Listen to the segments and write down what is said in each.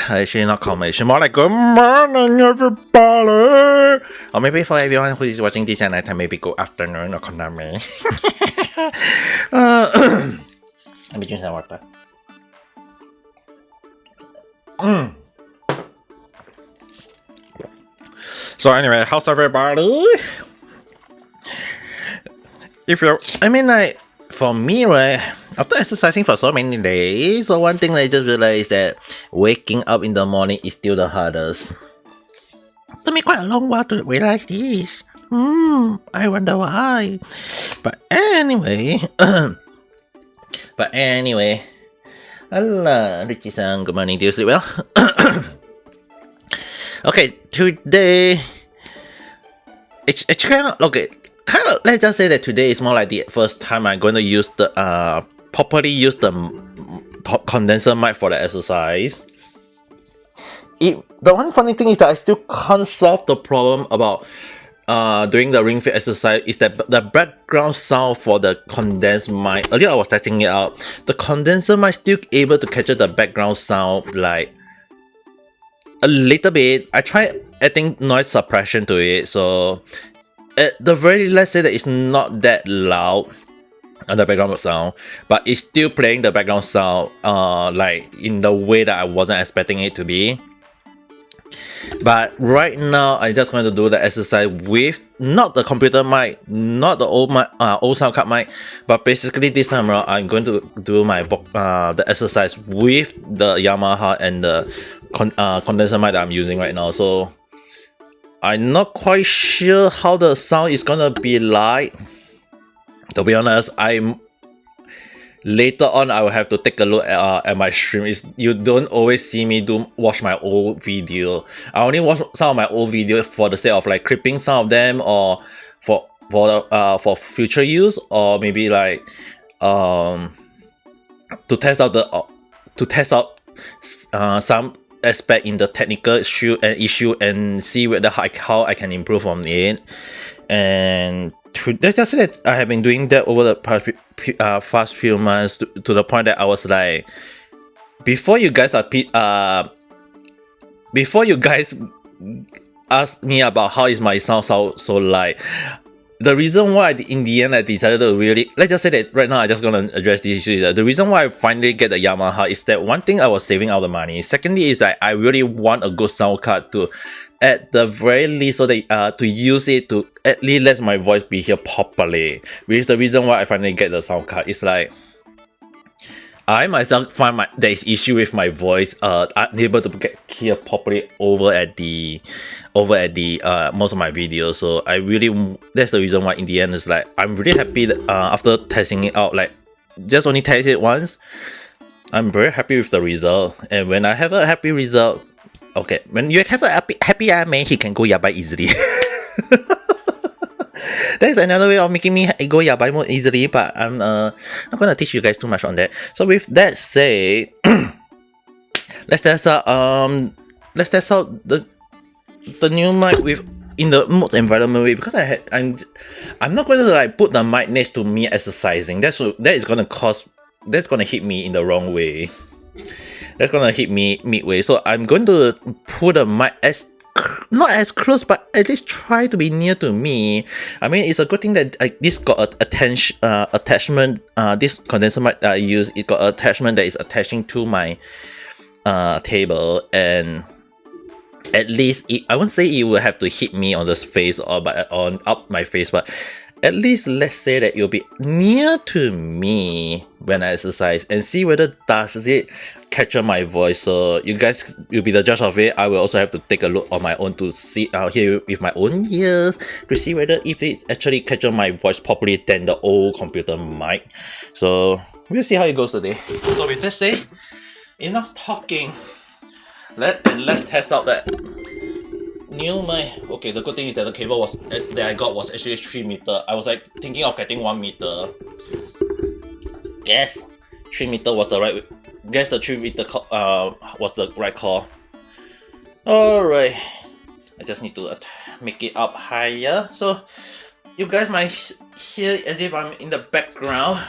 Actually, not combination, more like good morning, everybody. Or maybe for everyone who is watching this at night time, maybe good afternoon or konami. Let me drink some water. So anyway, how's everybody? For me, right, after exercising for so many days, so one thing I just realized that waking up in the morning is still the hardest. It took me quite a long while to realize this. I wonder why. But anyway, Allah, Richie-san, good morning. Do you sleep well? Okay, today, it's kind of, let's just say that today is more like the first time I'm going to use the properly use the top condenser mic for the exercise. The one funny thing is that I still can't solve the problem about doing the ring fit exercise is that the background sound for the condensed mic. Earlier I was testing it out. The condenser mic still able to capture the background sound like a little bit. I tried adding noise suppression to it, so at the very least, let's say that it's not that loud on the background sound, but it's still playing the background sound like in the way that I wasn't expecting it to be. But right now, I'm just going to do the exercise with not the computer mic, not the old sound card mic, but basically this time around, I'm going to do my the exercise with the Yamaha and the condenser mic that I'm using right now. So I'm not quite sure how the sound is gonna be like. To be honest, later on I will have to take a look at my stream. You don't always see me watch my old video. I only watch some of my old videos for the sake of like clipping some of them, or for future use, or maybe like to test out some aspect in the technical issue and see whether how I can improve on it. And let's just say that I have been doing that over the past few months to the point that I was like, before you guys ask me about how is my sound so like, the reason why in the end I decided to really, let's just say that right now I'm just gonna address this issue, is that the reason why I finally get the Yamaha is that one thing, I was saving out the money. Secondly is that I really want a good sound card to, at the very least, so that to use it to at least let my voice be heard properly. Which is the reason why I finally get the sound card. It's like I myself find there is issue with my voice, unable to get here properly over at the most of my videos. So that's the reason why in the end it's like I'm really happy that after testing it out, like just only test it once, I'm very happy with the result. And when I have a happy result, okay, when you have a happy anime, he can go yabai easily. That's another way of making me go yabai more easily, but I'm not gonna teach you guys too much on that. So with that said, let's test out the new mic in the most environment way, because I'm not going to like put the mic next to me exercising. That's gonna hit me in the wrong way. That's gonna hit me midway. So I'm going to put the mic not as close, but at least try to be near to me. I mean, it's a good thing that this got attachment. This condenser mic I use, it got attachment that is attaching to my table, and at least I won't say it will have to hit me on the face or on up my face, but at least let's say that it'll be near to me when I exercise, and see whether does it capture my voice. So you guys will be the judge of it. I will also have to take a look on my own to see hear with my own ears to see whether if it actually capture my voice properly than the old computer mic. So we'll see how it goes today. So with this day, enough talking. Let's test out that new mic. Okay, the good thing is that the cable that I got was actually 3 meters. I was like thinking of getting 1 meter. Guess 3 meters was the right. Guess the 3 meter was the right call. Alright, I just need to make it up higher, so you guys might hear as if I'm in the background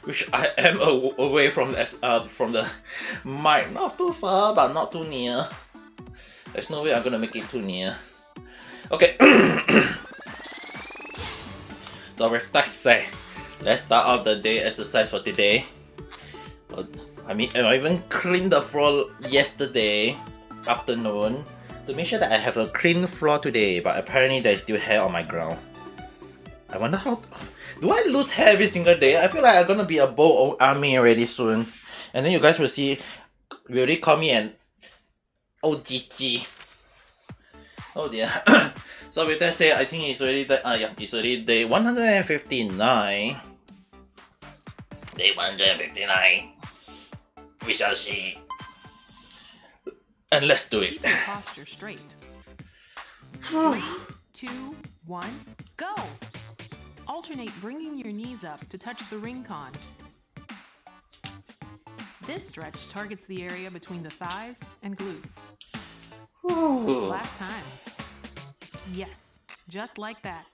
which I am away from the mic, not too far but not too near. There's no way I'm gonna make it too near. Okay. So with that said, let's start out the day exercise for today. I even cleaned the floor yesterday afternoon to make sure that I have a clean floor today, but apparently there's still hair on my ground. I wonder how... Do I lose hair every single day? I feel like I'm gonna be a bald army already soon. And then you guys will see, will already call me an OGG. Oh dear. So with that said, I think it's already it's already day 159. Day 159. We shall see. And let's do it. Keep your posture straight. 3, 2, 1, go! Alternate bringing your knees up to touch the ring con. This stretch targets the area between the thighs and glutes. Last time. Yes, just like that.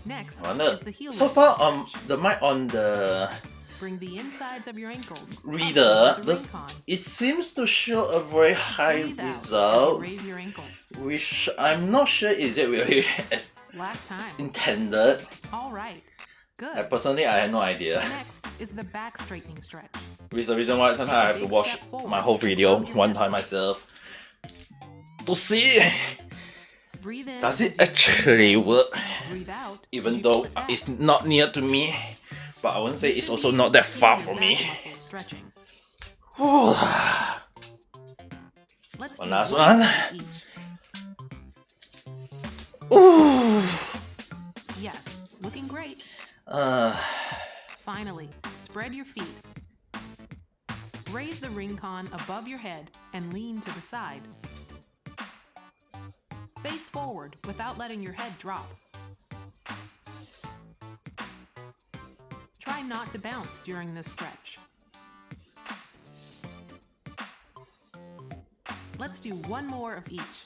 Next is the heel. So far, the mic on the bring the insides of your ankles reader, it seems to show a very high result, raise your ankles. Which I'm not sure is it really as last time intended. All right, good. Personally, I had no idea. Next is the back straightening stretch. Which is the reason why sometimes I have to watch my whole video one time myself to see. Breathe in. Does it actually work? Breathe out. Even though it's not near to me, but I wouldn't say it's also not that far from me. Stretching. Let's do one last one. Ooh. Yes, looking great. Finally, spread your feet. Raise the ring con above your head and lean to the side. Face forward without letting your head drop. Try not to bounce during this stretch. Let's do one more of each.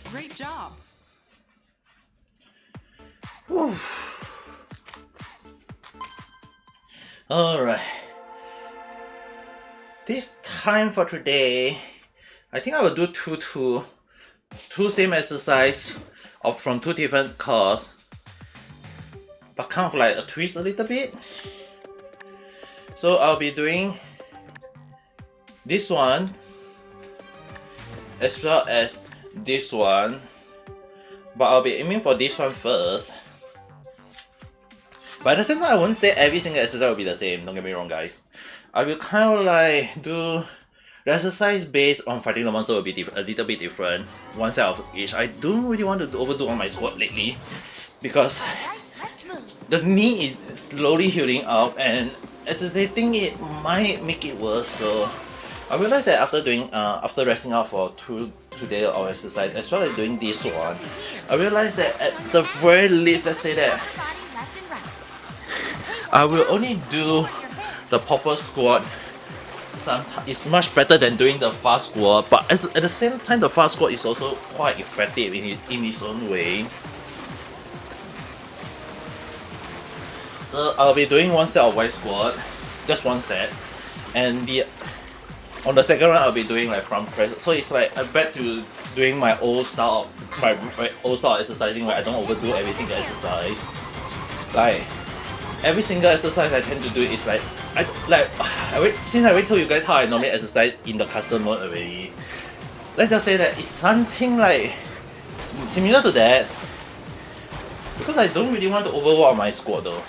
Great job! Alright. This time for today, I think I will do two same exercise from two different cores, but kind of like a twist a little bit. So I'll be doing this one as well as this one, but I'll be aiming for this one first. But at the same time, I won't say every single exercise will be the same, don't get me wrong guys. I will kind of like do the exercise based on fighting the monster will be a little bit different, one set of each. I don't really want to overdo on my squat lately because the knee is slowly healing up and exercising it might make it worse. So I realized that after doing after resting out for two days of exercise as well as doing this one, I realized that at the very least, let's say that I will only do the proper squat. Sometimes it's much better than doing the fast squat, but at the same time the fast squat is also quite effective in its own way. So I'll be doing one set of wide squat, just one set, and on the second one I'll be doing like front press. So it's like I'm back to doing my old style exercising where I don't overdo every single exercise. Like every single exercise I tend to do is like since I already told you guys how I normally exercise in the custom mode already. Let's just say that it's something like similar to that, because I don't really want to overwork my squat though.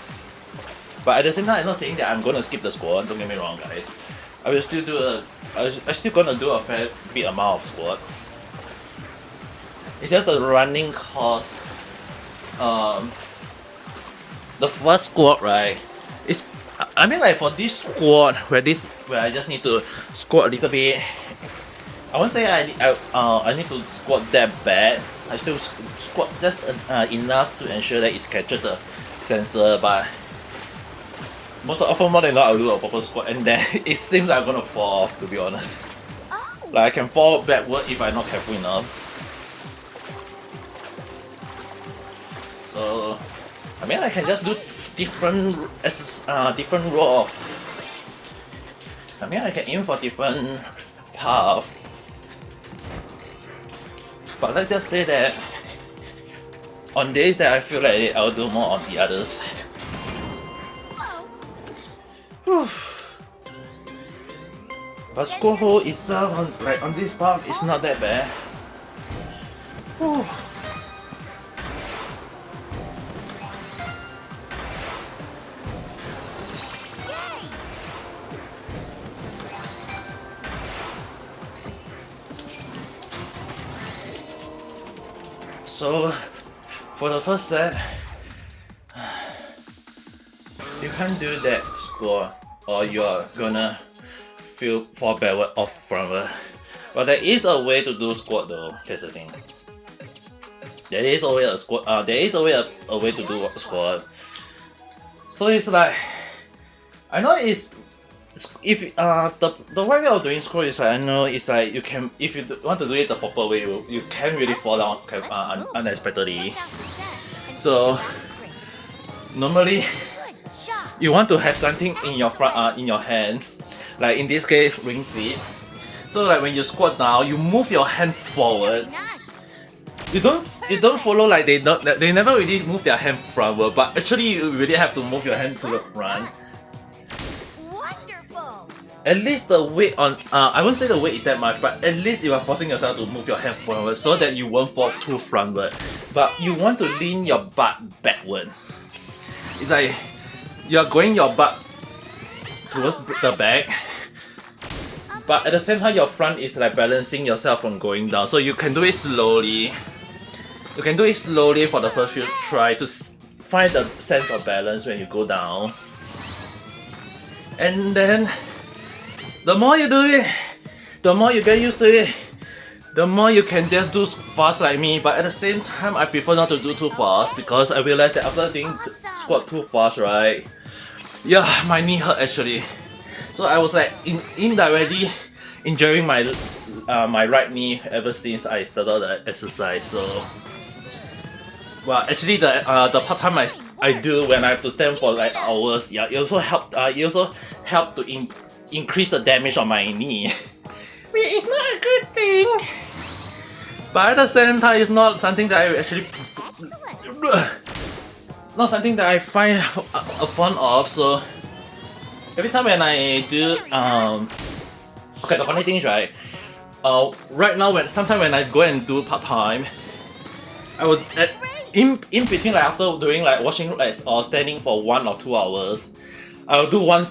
But at the same time, I'm not saying that I'm gonna skip the squat. Don't get me wrong, guys. I will still do I'm still gonna do a fair bit amount of squat. It's just the running cost. The first squat, right? It's I mean like for this squat where I just need to squat a little bit. I won't say I need to squat that bad. I still squat just enough to ensure that it catches the sensor, but often more than not I'll do a proper squat and then it seems like I'm gonna fall off, to be honest. Like I can fall backward if I'm not careful enough. So I mean, I can just do different different row of. I mean, I can aim for different path. But let's just say that on days that I feel like I'll do more on the others. Whew. But squad hole itself on this path is not that bad. Whew. So, for the first set, you can't do that score or you're gonna fall backward off frontward. But there is a way to do squat though, that's the thing. There is always a squat, there is always a way to do squat. So it's like, I know it's if the right way of doing squat is like, I know it's like you can, if you want to do it the proper way, you can really fall down unexpectedly. So normally you want to have something in your front in your hand, like in this case ring fit. So like when you squat down, you move your hand forward. You don't follow like they never really move their hand frontward, but actually you really have to move your hand to the front. At least the weight on, I won't say the weight is that much, but at least you are forcing yourself to move your hand forward so that you won't fall too frontward. But you want to lean your butt backward. It's like you're going your butt towards the back, but at the same time your front is like balancing yourself from going down. So you can do it slowly. You can do it slowly for the first few try to find the sense of balance when you go down. And then the more you do it, the more you get used to it, the more you can just do fast like me. But at the same time, I prefer not to do too fast because I realized that after doing squat too fast, right? Yeah, my knee hurt actually. So I was like indirectly injuring my my right knee ever since I started the exercise. So, well, actually the part time I do when I have to stand for like hours, yeah, it also helped to increase the damage on my knee. It's not a good thing. But at the same time, it's not something that I actually not something that I find a fun of. So every time when I do okay, the funny thing is right. Right now sometimes when I go and do part time, I would in between like after doing like washing or standing for 1 or 2 hours, I'll do a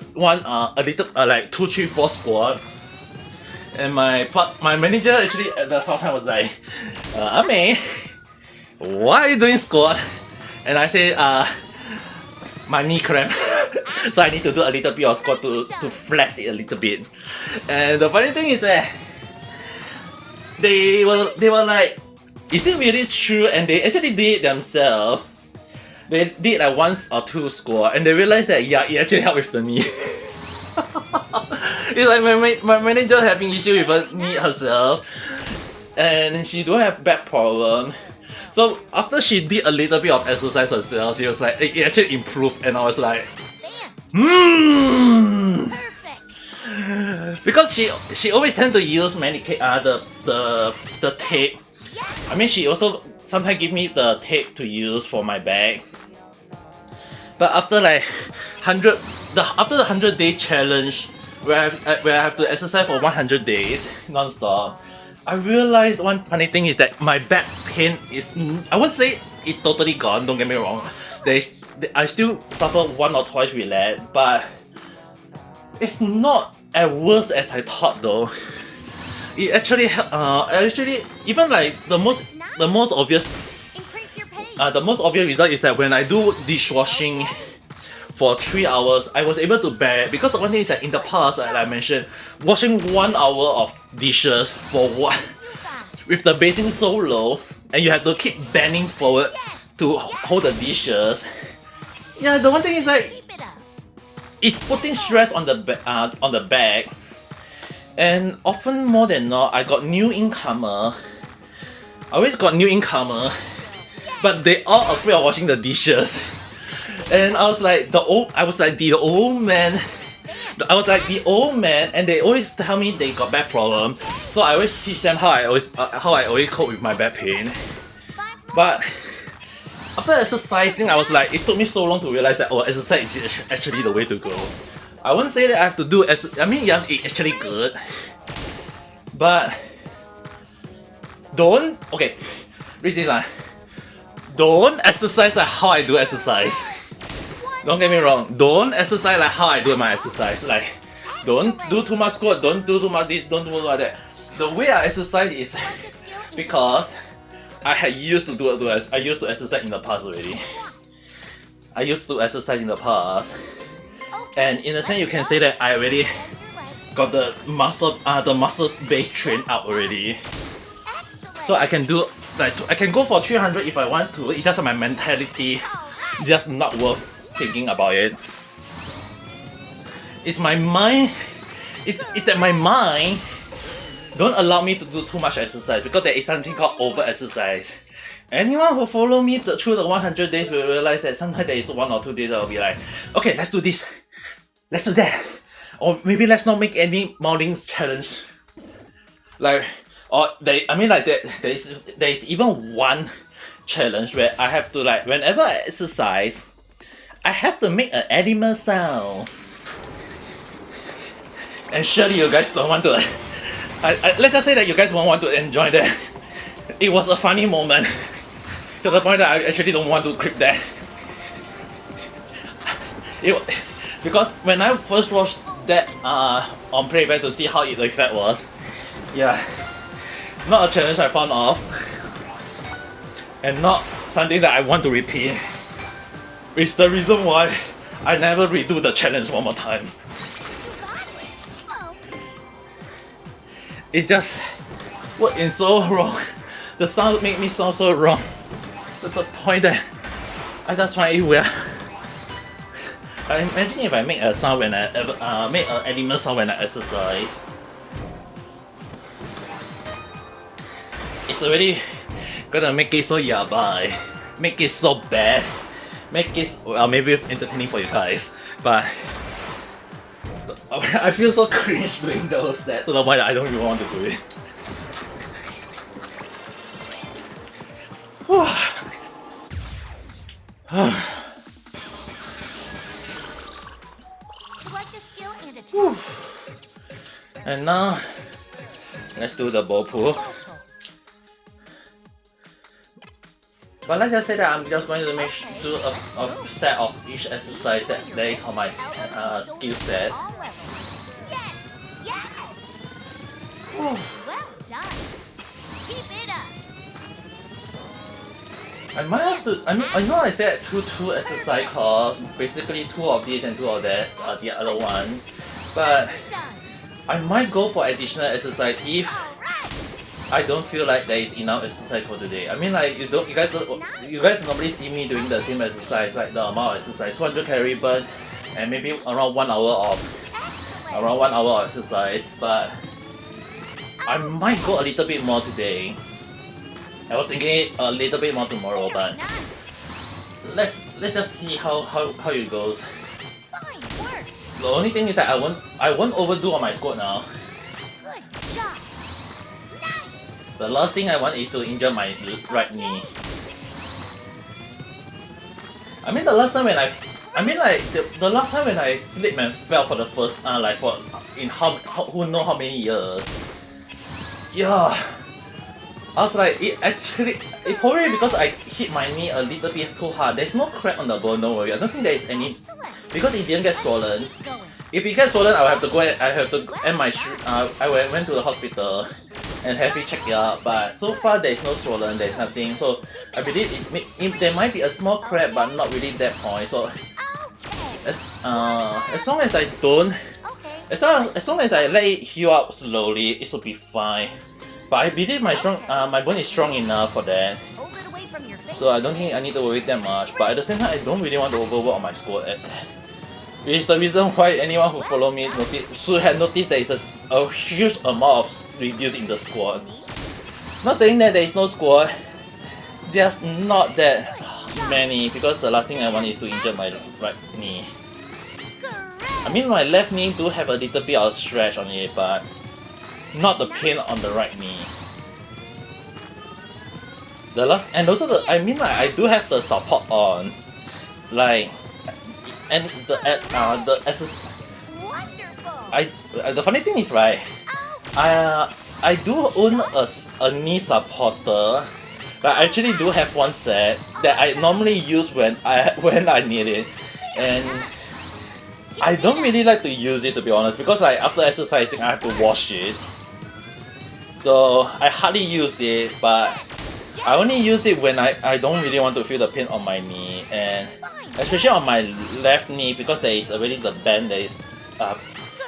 little like 2, 3, 4 squat. And my manager actually at the time was like, Ame, why are you doing squat? And I say, my knee cramp. So I need to do a little bit of squat to flex it a little bit. And the funny thing is that they were like, is it really true? And they actually did it themselves. They did like 1 or 2 squats and they realized that yeah, it actually helped with the knee. It's like my manager having issue with her knee herself, and she don't have back problem. So after she did a little bit of exercise herself, she was like, it actually improved, and I was like, because she always tend to use the tape. I mean, she also sometimes give me the tape to use for my back. But after like after the 100 days challenge, where I have to exercise for 100 days non-stop, I realized one funny thing is that my back pain is, I won't say it totally gone, don't get me wrong. I still suffer 1 or 2 with that, but it's not as worse as I thought though. It actually even like the most obvious result is that when I do dishwashing for 3 hours, I was able to bear, because the one thing is that in the past, like I mentioned, washing 1 hour of dishes for what, with the basin so low, and you have to keep bending forward to hold the dishes. Yeah, the one thing is like, it's putting stress on the back, and often more than not, I got new incomer. I always got new incomer, but they all afraid of washing the dishes. And I was like the old man. I was like the old man, and they always tell me they got back problem. So I always teach them how I always cope with my back pain. But after exercising, I was like, it took me so long to realize that exercise is actually the way to go. I wouldn't say that I have to do I mean, yeah, it's actually good, but don't read this one. Don't exercise like how I do exercise. Don't get me wrong. Don't exercise like how I do my exercise. Like, don't do too much squat. Don't do too much this. Don't do like that. The way I exercise is because I used to exercise in the past already. I used to exercise in the past, and in a sense, you can say that I already got the muscle base trained up already. So I can do I can go for 300 if I want to. It's just my mentality, just not worth thinking about it. It's my mind. It's that my mind don't allow me to do too much exercise because there is something called over exercise. Anyone who follow me through the 100 days will realize that sometimes there is 1 or 2 days that will be like, okay, let's do this, let's do that, or maybe let's not make any mounting challenge. Like, there is even one challenge where I have to, like, whenever I exercise, I have to make an animal sound. And surely you guys don't want to. Let's just say that you guys won't want to enjoy that. It was a funny moment to the point that I actually don't want to clip that. Because when I first watched that on playback to see how the effect was, yeah, not a challenge I found off, and not something that I want to repeat. Which is the reason why I never redo the challenge one more time. It just worked so wrong. The sound made me sound so wrong to the point that I just find it weird. I imagine if I make a sound when I make an animal sound when I exercise, it's already gonna make it so yabai, make it so bad, make it maybe entertaining for you guys, but I feel so cringe doing those that to the point that I don't even want to do it. Select a skill and attack. And now, let's do the ball pull. But let's just say that I'm just going to do a set of each exercise that there is on my skill set. All levels. Yes! Yes! Well done. Keep it up. I might have to. I know I said two exercise cause basically 2 of this and 2 of that are the other one, but Done. I might go for additional exercise if All right. I don't feel like there is enough exercise for today. I mean, like you guys normally see me doing the same exercise, like the amount of exercise, 200 calorie burn, and maybe around 1 hour of exercise. But I might go a little bit more today. I was thinking a little bit more tomorrow, but let's just see how it goes. Fine work. The only thing is that I won't overdo on my squat now. Good job. Nice. The last thing I want is to injure my right knee. I mean the last time when I slipped and fell for the first who know how many years. Yeah. I was like, it probably because I hit my knee a little bit too hard. There's no crack on the bone, don't worry. I don't think there is any, Excellent. because it didn't get swollen. Keep going. If it gets swollen, I have to end my I went to the hospital and have it checked out. But so far there is no swollen, there is nothing. So I believe there might be a small crack, but not really that point. So Okay. as long as I don't, Okay. as long as I let it heal up slowly, it should be fine. But I believe my bone is strong enough for that. Hold it away from your face. So I don't think I need to worry that much. But at the same time, I don't really want to overwork on my squat. Which is the reason why anyone who follow me should have noticed there is a huge amount of reduce in the squat. Not saying that there is no squat, just not that many because the last thing I want is to injure my right knee. Great. I mean, my left knee do have a little bit of stretch on it, but not the pain on the right knee. The last, and also the, I mean, like, I do have the support on, like, and the SS. Wonderful. The funny thing is, right, Oh, I do own a knee supporter. But I actually do have one set that I normally use when I need it, and I don't really like to use it, to be honest, because like after exercising I have to wash it, so I hardly use it. But I only use it when I don't really want to feel the pain on my knee, and especially on my left knee because there is already the bend that is that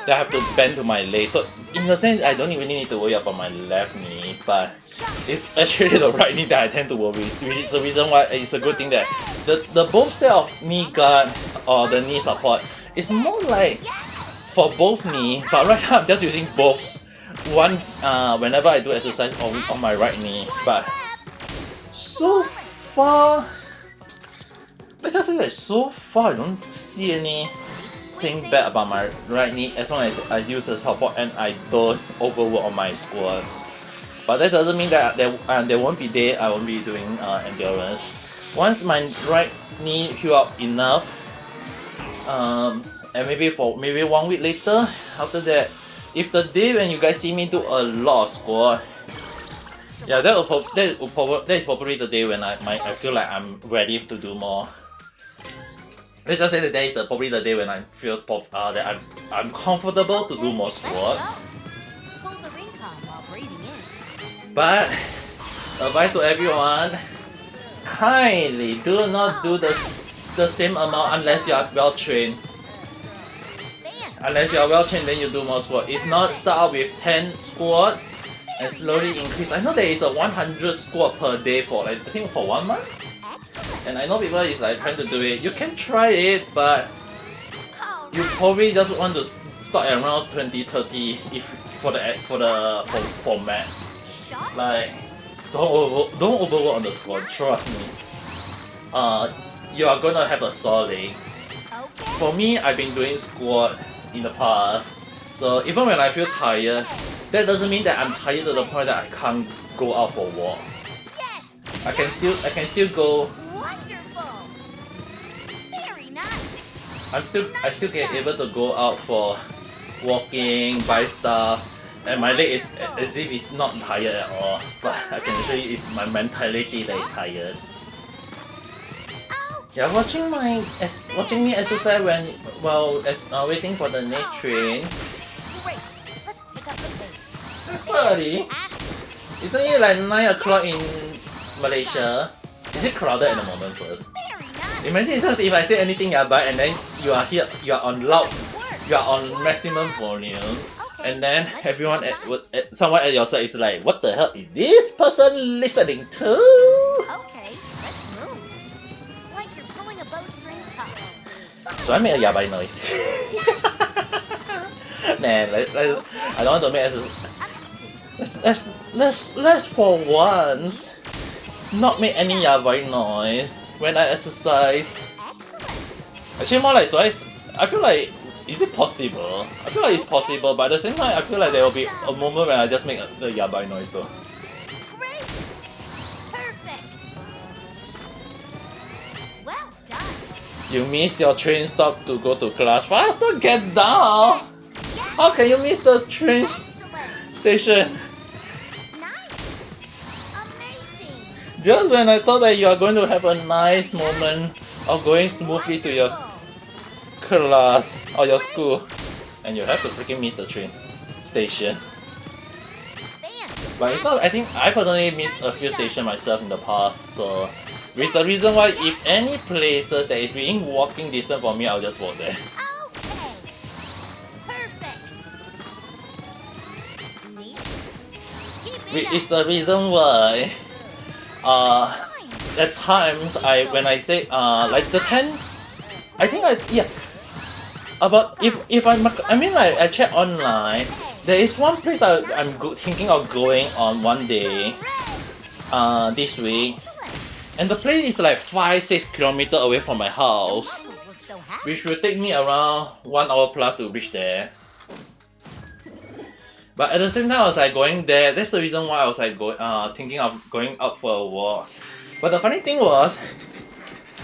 I have to bend to my leg. So in a sense I don't really need to worry about my left knee, but it's actually the right knee that I tend to worry. Which is the reason why it's a good thing that the both set of knee guard or the knee support is more like for both knee, but right now I'm just using both. One whenever I do exercise on my right knee, but so far, let's just say that so far I don't see anything bad about my right knee as long as I use the support and I don't overwork on my squat. But that doesn't mean that there won't be day I won't be doing endurance. Once my right knee heal up enough, and maybe 1 week later, after that, if the day when you guys see me do a lot of squat, yeah, that is probably the day when I feel like I'm ready to do more. Let's just say that that is probably the day when I feel that I'm comfortable to do more squat. pull the ring con while breathing in. But advice to everyone: kindly do not do the same amount unless you are well trained. Stand. Unless you are well trained, then you do more squat. If not, start out with 10 squat and slowly increase. I know there is a 100 squat per day for like, I think for 1 month. Excellent. And I know people is like trying to do it. You can try it, but All you right. probably just want to start at around 20-30 if for max. Shot. Like don't overwork on the squat. Trust me. You are gonna have a sore leg. Okay. For me, I've been doing squat in the past, so even when I feel tired, that doesn't mean that I'm tired to the point that I can't go out for a walk. Yes. I can still go. Wonderful. Very nice. I still get able to go out for walking, buy stuff, and my leg is as if it's not tired at all. But I can show you it's my mentality that is tired. Oh, Yeah, watching me exercise waiting for the next train. great. Let's pick up the pace. That's quite early. Isn't it like 9 o'clock in Malaysia? Is it crowded at the moment first? Very nice. Imagine it's just if I say anything but and then you are here, you are on loud, Work. you are on maximum volume, Okay. and then let's everyone switch up. someone at your side is like, what the hell is this person listening to? Okay, let's move. Like you're pulling a bowstring tuck. So I made a yabai noise. Man, I don't want to make let's for once not make any yabai noise when I exercise. Excellent. Actually, more like I feel like, is it possible? I feel like it's possible, but at the same time, I feel like there will be a moment when I just make the yabai noise though. Great. Perfect. Well done. You miss your train stop to go to class. Faster, get down! Yes. How can you miss the train Excellent. station? Nice. Amazing. Just when I thought that you are going to have a nice moment of going smoothly to your class or your school, and you have to freaking miss the train station. Fantastic. But it's not, I think I personally missed a few stations myself in the past, so which the reason why if any places that is within walking distance for me, I'll just walk there. Okay. Perfect. Neat. Keep Which it is up. the reason why Fine. at times when I say like the 10, I think about if I mean like I check online, there is one place I'm thinking of going on one day Hooray. this week, Excellent. And the place is like 5-6 kilometers away from my house, Muscles look so happy. which will take me around 1 hour plus to reach there. But at the same time, I was like going there. That's the reason why I was like thinking of going out for a walk. But the funny thing was,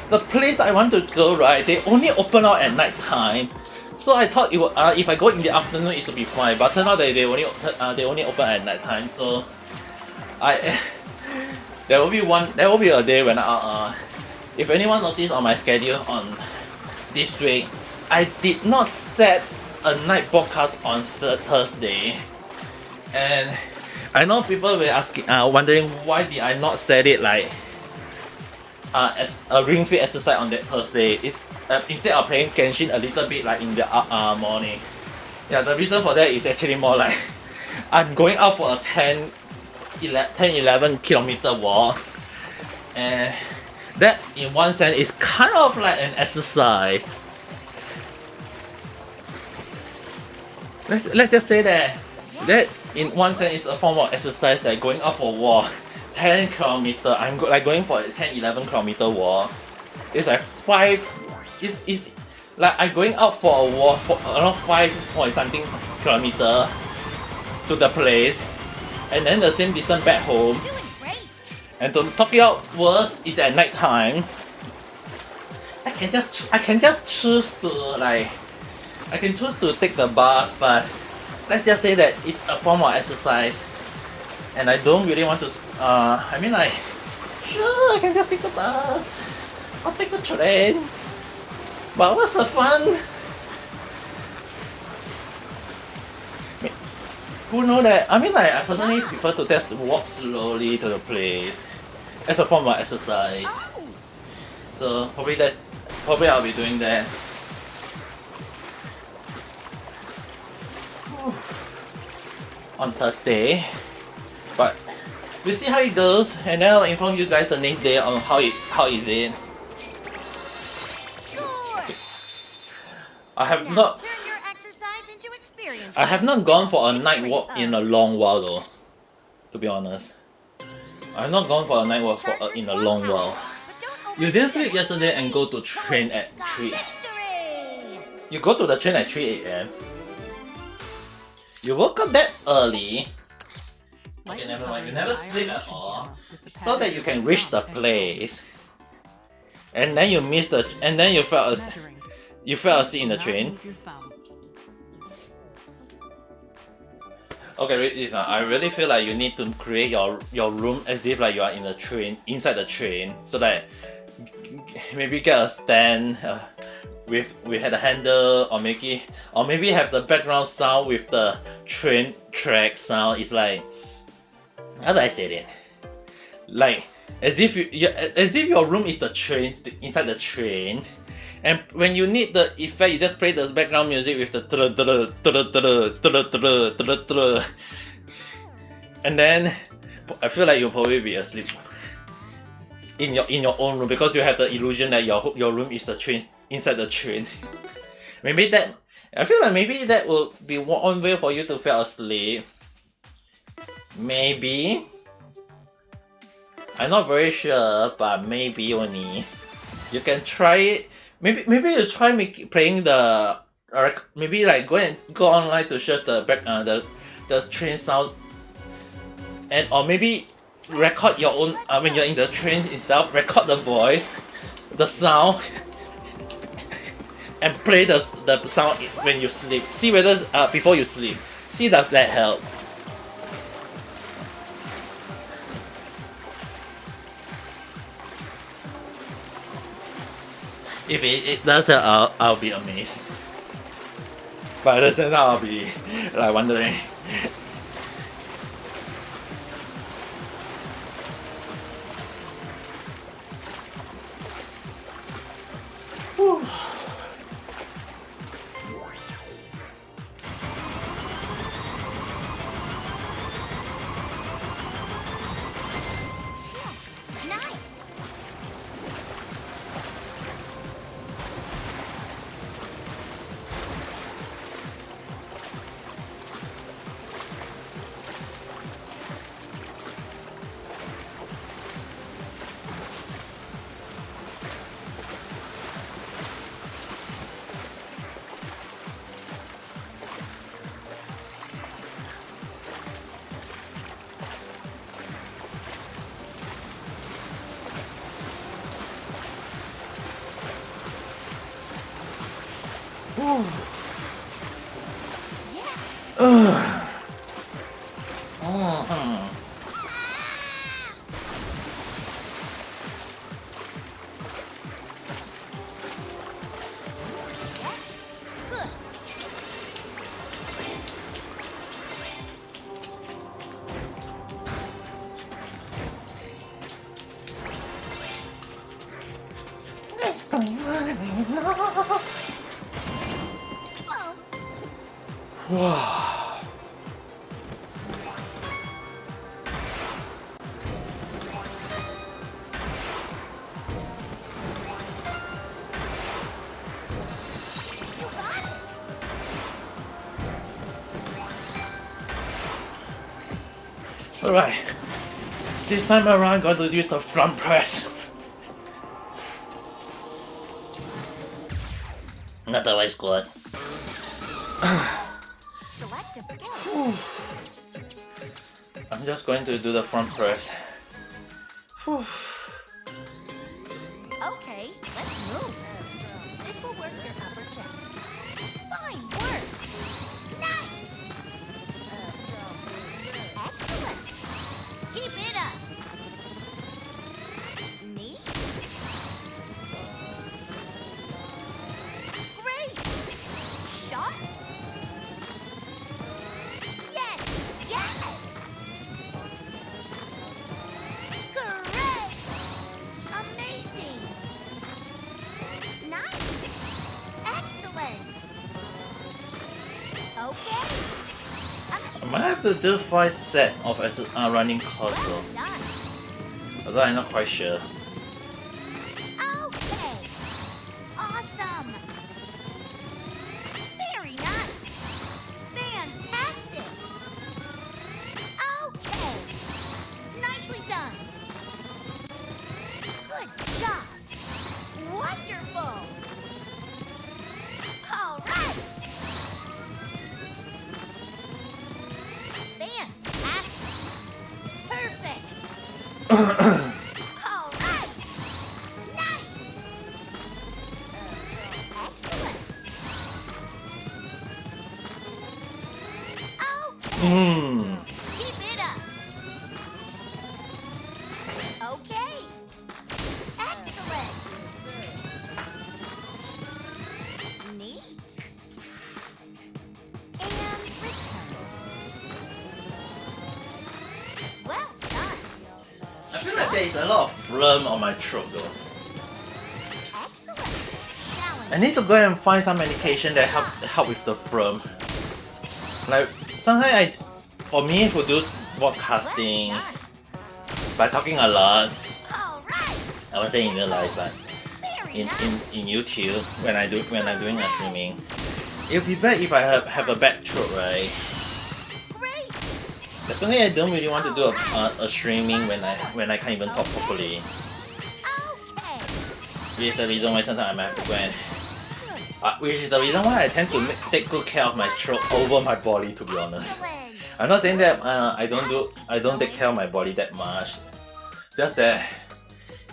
the place I want to go, right, they only open out at night time. So I thought it would, if I go in the afternoon, it should be fine. But turned out that they only open at night time. So there will be a day when if anyone noticed on my schedule on this week, I did not set a night broadcast on Thursday, and I know people were wondering why did I not set it like as a Ring Fit exercise on that Thursday. Is instead of playing Genshin a little bit like in the morning. Yeah, the reason for that is actually more like I'm going out for a 10-11 kilometer walk, and that in one sense is kind of like an exercise. Let's just say that in one sense is a form of exercise, like going out for a walk 10 kilometer. I'm like going for a 10-11 kilometer walk. It's like it's like I'm going out for a walk for around 5 point something kilometer to the place, and then the same distance back home. Doing great. And to top it out worse is at night time. I can just choose to take the bus, but let's just say that it's a form of exercise, and I don't really want to. I mean, like, sure, I can just take the bus or take the train, but what's the fun? Who know that? I mean, like, I personally prefer to just walk slowly to the place as a form of exercise. Oh, So probably I'll be doing that. On Thursday, but we'll see how it goes, and then I'll inform you guys the next day on how is it. score. I have Now not turn your exercise into experience. I have not gone for a night walk in a long while though, to be honest. I have not gone for a night walk in a long while. You didn't sleep yesterday and go to train at 3. Victory! You go to the train at 3 a.m. You woke up that early. Okay, never mind. You never sleep at all, so that you can reach the place. And then you missed the. And then you fell asleep in the train. Okay, read this one. I really feel like you need to create your room as if like you are in the train, inside the train, so that maybe get a stand with a handle, or maybe have the background sound with the train track sound. It's like, how do I say it? Like as if your room is the train inside the train. And when you need the effect, you just play the background music with the and then I feel like you'll probably be asleep in your own room, because you have the illusion that your room is the train inside the train. I feel like maybe that will be one way for you to fall asleep. Maybe. I'm not very sure, but maybe only. You can try it. Maybe you try playing the maybe like go online to search the train sound, and or maybe record your own when you're in the train itself. Record the voice, the sound, and play the sound when you sleep. See whether before you sleep. See, does that help? If it does, I'll be amazed. But at the same time, I'll be like wondering. Whew. Yes, nice. Good. Whoa. You got it. Alright. This time around, I'm going to use the front press. Not the right squad. Select a skill. I'm just going to do the front press. Okay, let's move. This will work your upper chest. Fine work. Nice. Excellent. Keep it up. Neat. Great. Sharp. Yes. Yes. Correct. Amazing. Nice. Excellent. Okay. I might have to do 5 sets of running course Well though. done. Although I'm not quite sure. Okay. Awesome. Very nice. Fantastic. Okay. Nicely done. Good job. Wonderful. All right. Fantastic. Perfect. All right. Nice. Excellent. Okay. Keep it up. Okay. Excellent. Neat. And return. Well done. I feel like there is a lot of phlegm on my throat though. Excellent. Challenge. I need to go and find some medication that help with the phlegm. Like sometimes for me who do broadcasting Well done. by talking a lot, All right. I won't say in real life, but Very in nice. YouTube when I'm doing a streaming, it'll be bad if I have a bad throat, right? Great. Definitely, I don't really want to do a streaming when I can't even talk properly. Okay. Which is the reason why sometimes I might have to go and. Which is the reason why I tend to take good care of my throat over my body. To be honest, Excellent. I'm not saying that I don't take care of my body that much. Just that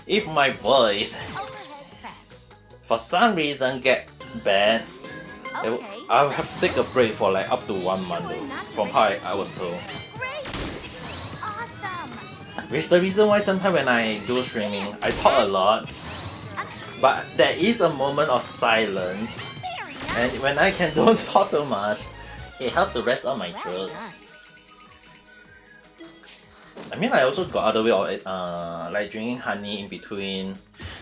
if my voice Overhead press. for some reason get bad, Okay. I'll have to take a break for like up to 1 month though, from how I was told. Great. Awesome. Which is the reason why sometimes when I do streaming, I talk a lot, but there is a moment of silence, Very nice. and when I don't talk too much, it helps to rest on my Well throat. done. I mean, I also got other way of it, like drinking honey in between,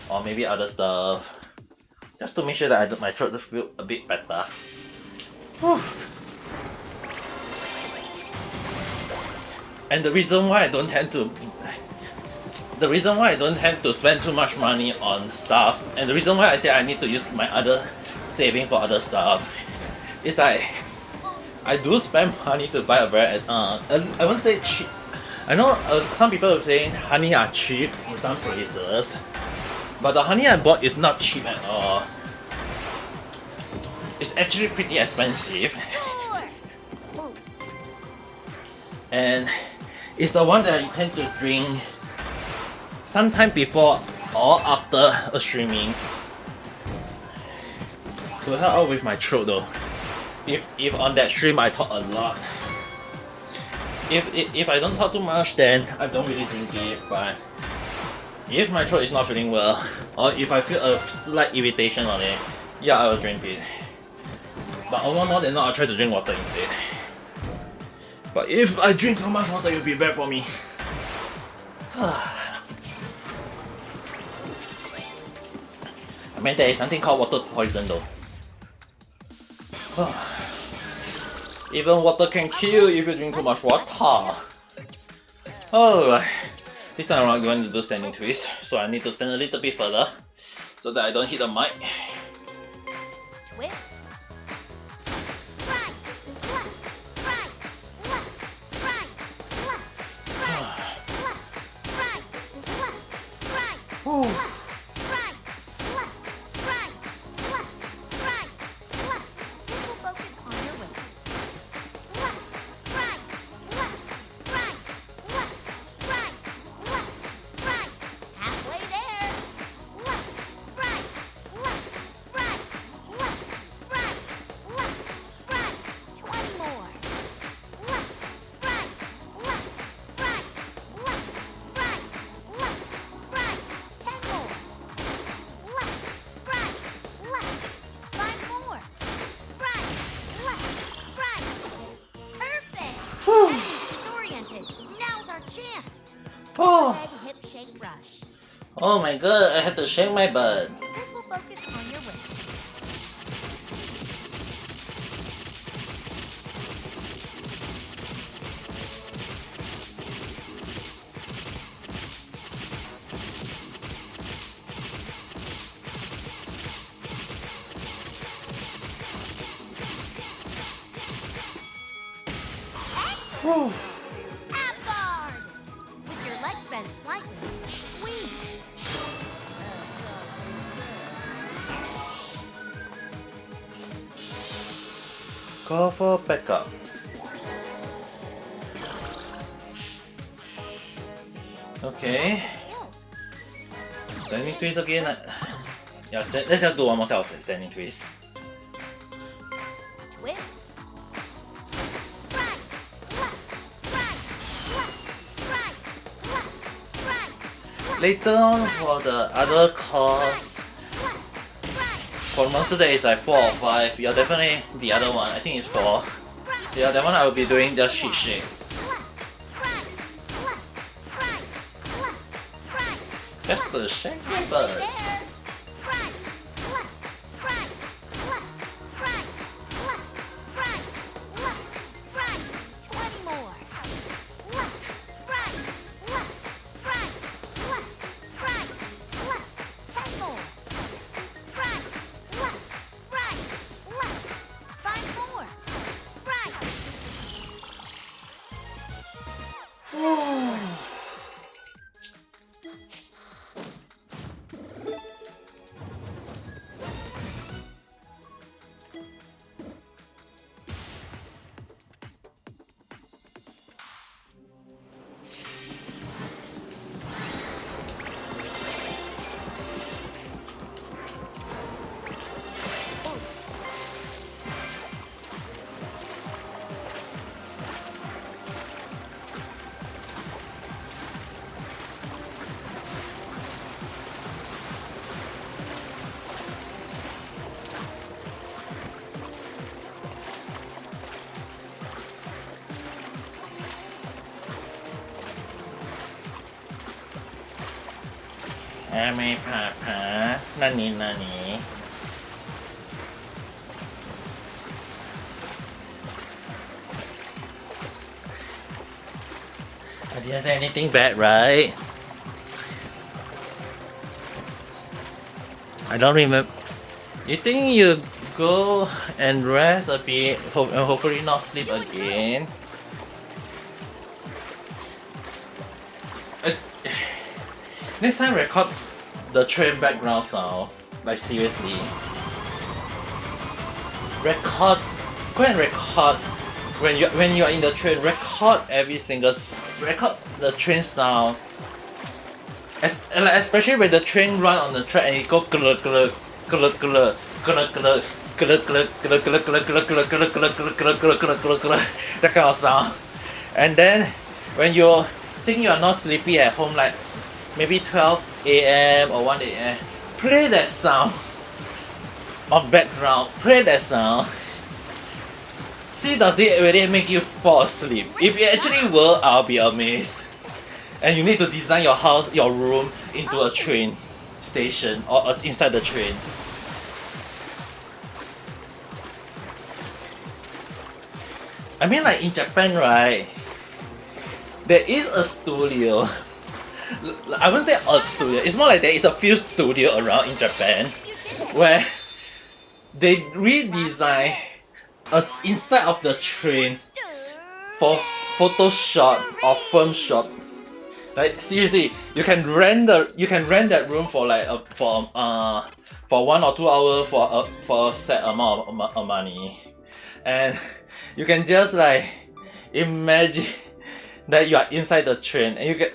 or maybe other stuff, just to make sure that my throat feel a bit better. Whew. And the reason why I don't tend to spend too much money on stuff, and the reason why I say I need to use my other saving for other stuff, is like I do spend money to buy a very I won't say cheap. I know some people are saying honey are cheap in some places, but the honey I bought is not cheap at all. It's actually pretty expensive, Four. Move. and it's the one that you tend to drink sometime before or after a streaming. To help out with my throat though. If on that stream I talk a lot. If I don't talk too much, then I don't really drink it. But if my throat is not feeling well, or if I feel a slight irritation on it, yeah, I will drink it. But more than not, I'll try to drink water instead. But if I drink too much water, it'll be bad for me. I mean, there is something called water poison though. Even water can kill if you drink too much water. Oh, this time around I'm going to do standing twist, so I need to stand a little bit further so that I don't hit the mic. Twist. Right, left, right, left, right, left, right, left, right, left, right, left, right, left, right, left, right, left. This will focus on your waist. Left, right, left, right, left, right, left, right. Halfway there. Left, right, left, right, left, right, left, right. 20 more. Left, right, left, right, left, right, left, right. 10 more. Left, right, left. 5 more. Right, left, right. Perfect. Eddie's disoriented. Now's our chance. Oh, Leg hip shake brush. oh my god, I have to shake my butt. This will focus on your waist. Excellent. Ab guard. With your legs bent slightly, squeeze. Go for backup. Okay. Standing twist again. Yeah, let's just do one more set of standing twist. Twist. Right, left, right, left, right. Later on for the other course, for Monster Day is like 4 or 5. Yeah, definitely the other one. I think it's 4. Yeah, that one I will be doing just cheat shake. Just to shake my butt. Ame Papa, Nani Nani. I didn't say anything bad, right? I don't remember. You think you go and rest a bit and hopefully not sleep again? Next time record the train background sound. Like seriously. Record, go and record when you're in the train. Record every single record the train sound. Especially when the train run on the track and it go glug glug glug glug glug glug. that kind of sound. And then when you think you are not sleepy at home, like maybe 12 a.m. or 1 a.m., play that sound on background. Play that sound. See, does it really make you fall asleep? If it actually will, I'll be amazed. And you need to design your house, your room into a train station or inside the train. I mean, like in Japan, right? There is a studio. I wouldn't say a studio. It's more like there is a few studios around in Japan where they redesign inside of the train for Photoshop or film shot. Like seriously, you can rent that room for like for 1 or 2 hours for a set amount of money, and you can just like imagine that you are inside the train and you get.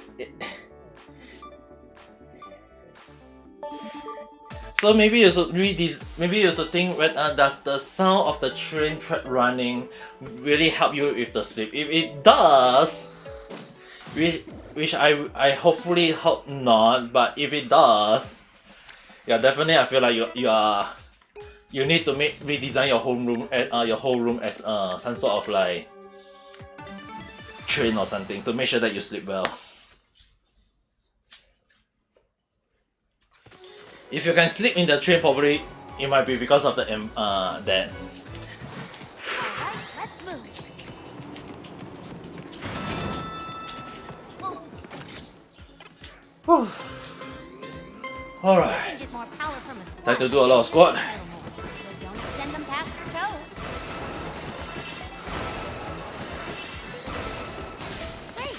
So maybe you should think whether does the sound of the train track running really help you with the sleep. If it does, which I hopefully hope not, but if it does, yeah, definitely I feel like you need to redesign your whole room as some sort of like train or something to make sure that you sleep well. If you can sleep in the train, probably it might be because of the that. Alright, let's move. Oh, Alright, you can get more power from a squat. time to do a lot of squat. But don't extend them past your toes. Great.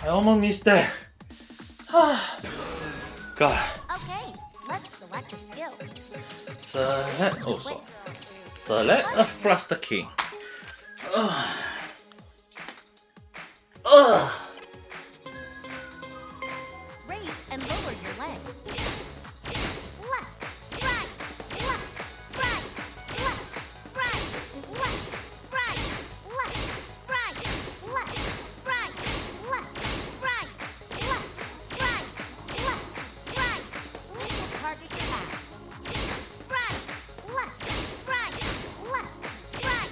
I almost missed that. God. Okay, let's select a skill. Select. Oh, sorry. Select a Thruster King. Raise and lower your legs. Left, right, left, right, left, right, left, right, left, right, left, right, left, right, left, right, left, right. This will target your abs. Right, left, right, left, right,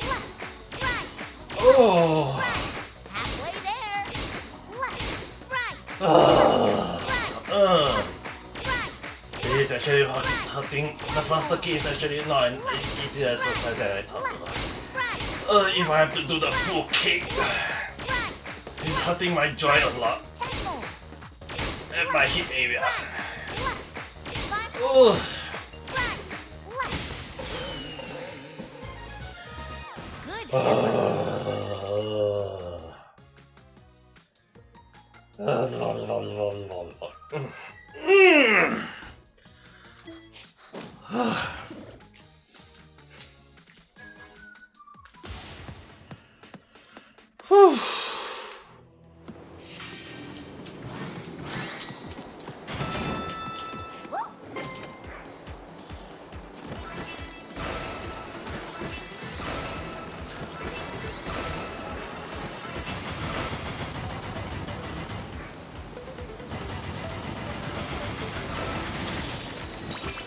left, right, Oh. right. Halfway there. Left, right, right. It is actually hurting. The Thruster King is actually not an easy exercise at all. If I have to do the full kick, it's hurting my joint a lot and my hip area. Oh. Whew.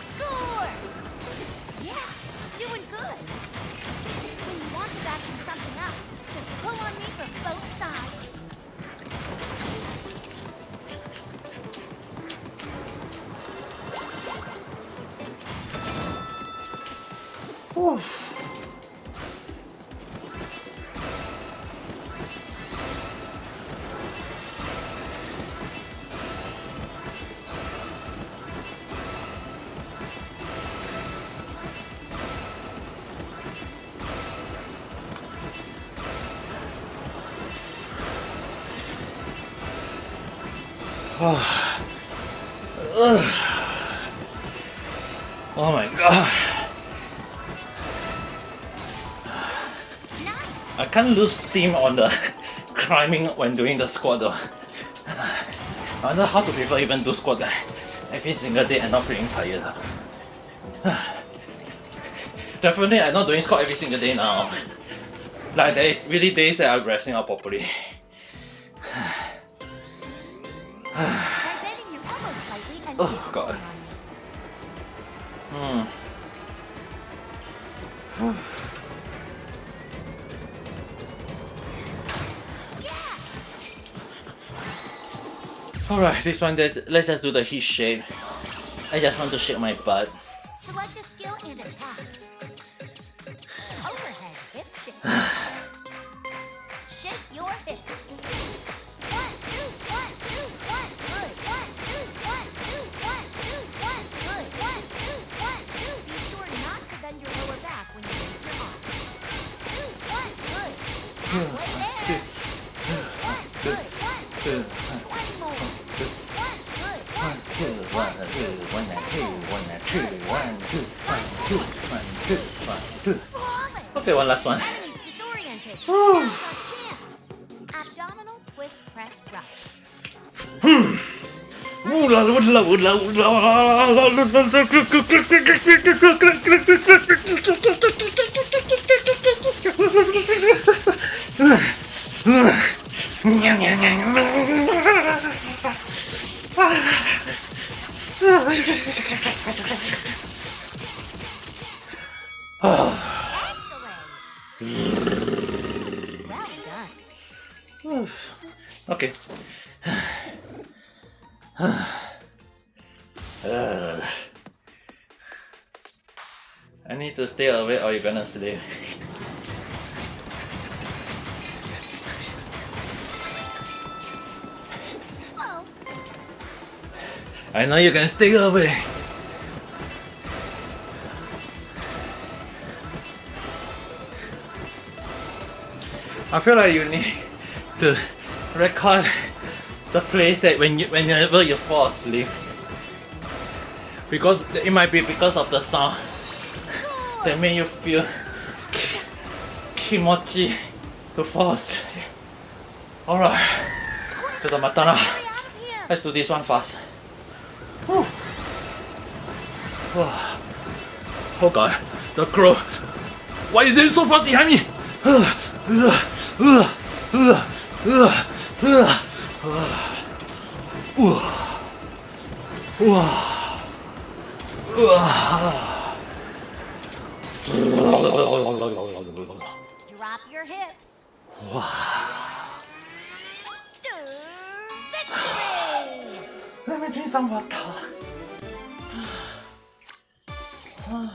Score! Yeah, doing good. When you want to vacuum something up, just pull on me from both sides. Oh my god. Nice. I can't lose steam on the climbing when doing the squat though. I wonder how do people even do squat every single day and not feeling tired. Definitely I'm not doing squat every single day now. Like there is really days that I'm resting out properly. Try bending your elbows slightly and Oh, keep God. pulling on me. Alright, this one, let's just do the heat shape. I just want to shake my butt. Select a skill and attack. Overhead hip shake. Shake your hips. 1, 2, 1, 2, 1, good. 1, 2, 1, 2, 1, 2, 1, good. 1, 2, 1, 2. Be sure not to bend your lower back when you raise your arm. 2, 1, good. Halfway there. 1, good. 1, 2, 20 more. 1, good. 1, 2, 1, 2. Flawless. Okay, one last one. Enemies disoriented. Now's our chance. Abdominal twist press rush. Excellent. Well done. Okay. I need to stay awake or you're gonna sleep. Oh, I know you can stay awake. I feel like you need to record the place that whenever you fall asleep, because it might be because of the sound that make you feel kimochi to fall asleep. Alright, to the matana. hurry out of here. Let's do this one fast. Whew. Oh god, the crow. Why is it so fast behind me? Drop your hips. Stir victory. Let me drink some water. Wow.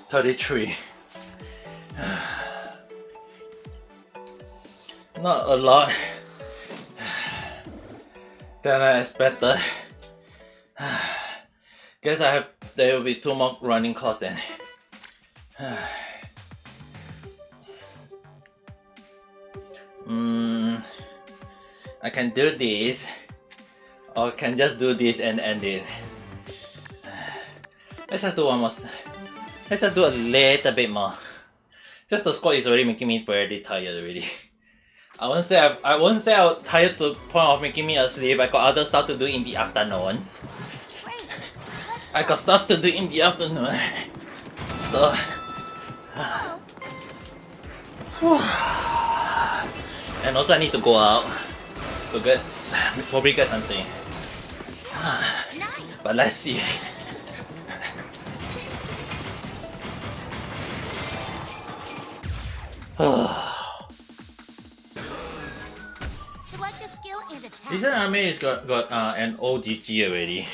33. Not a lot than I expected. Guess there will be 2 more running course then. I can do this, or can just do this and end it. Let's just do one more. Let's just do a little bit more. Just the squat is already making me very tired already. I won't say I'm tired to the point of making me asleep. I got other stuff to do in the afternoon. Great. I got stuff to do in the afternoon. So and also I need to go out to probably get something. Nice. But let's see. Select a skill and attack. This anime is got an OGG already.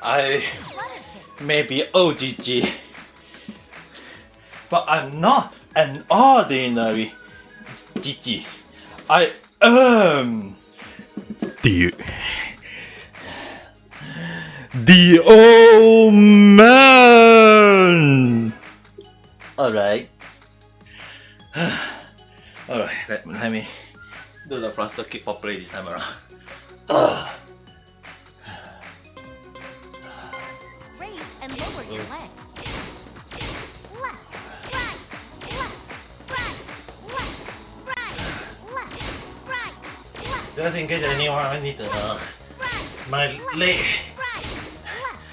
I Flutter kick. may be OGG, but I'm not an ordinary GG. I am the old man. Alright. Alright, let me do the plaster kick properly this time around. Raise and lower your legs. Left, right, left, left. Just in case anyone need to know, my leg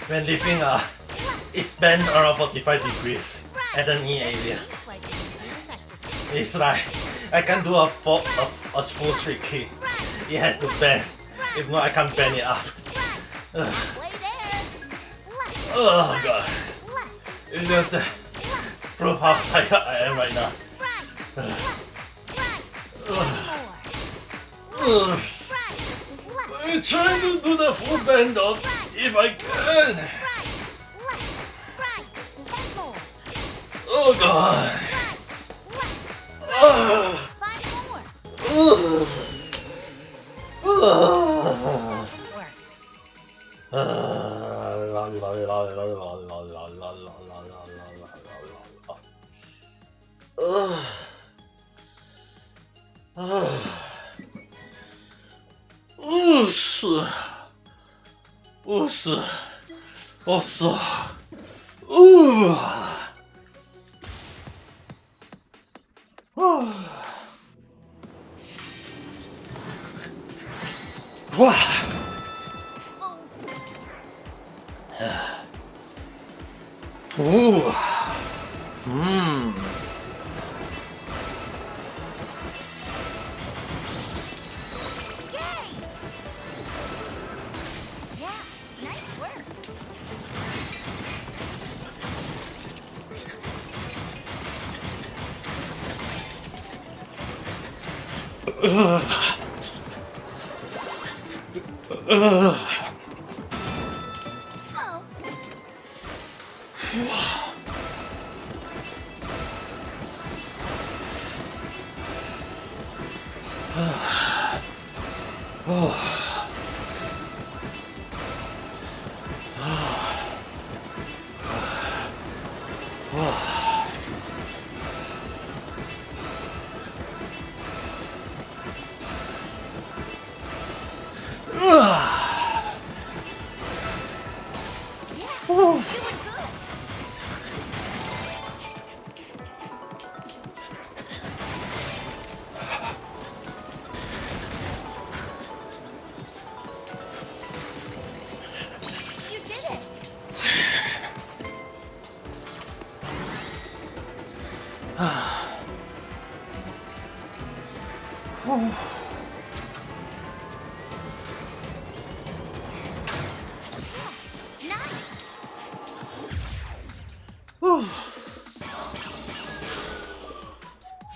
when lifting it's bent around 45 degrees at the knee area. It's like I can't do a full straight kick. It has to bend. If not, I can't bend it up. Oh god. It's just prove how tired I am right now. I'm trying to do the full bend up if I can. Oh god.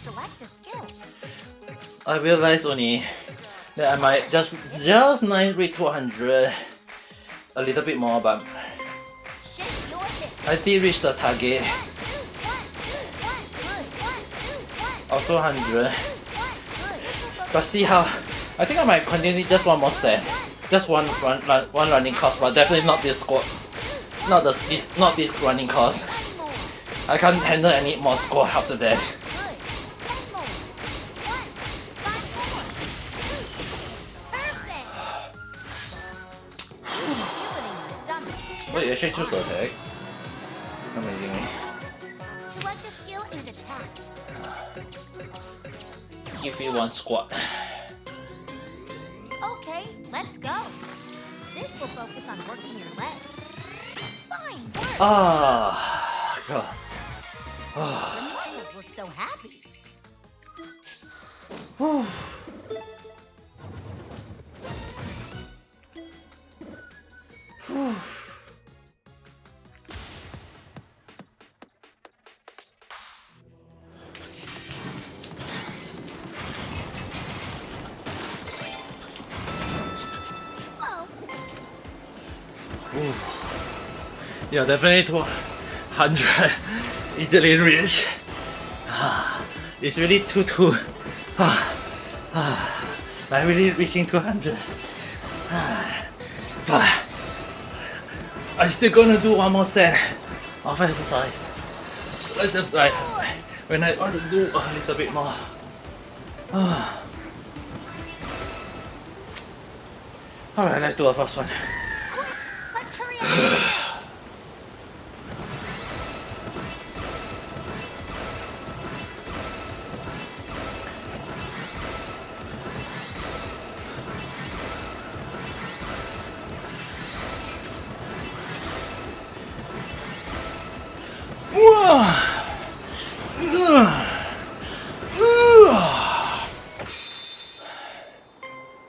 Select a skill. I realized only that I might just reach 200 a little bit more, but Shift your hip. I did reach the target of 200. But see how I think I might continue just one more set, just one running course, but definitely not this squat, not this running course. I can't handle any more squat after that. Wait, you actually choose the attack? Amazing. Select a skill and attack. Give you one squat. Okay, let's go. This will focus on working your legs. Fine work. God. The muscles look so happy. Yeah, definitely 200 easily reach. It's really too I really reaching 200. But I'm still gonna do one more set of exercise. Let's just like when I want to do a little bit more. Alright, let's do the first one. Let's hurry up.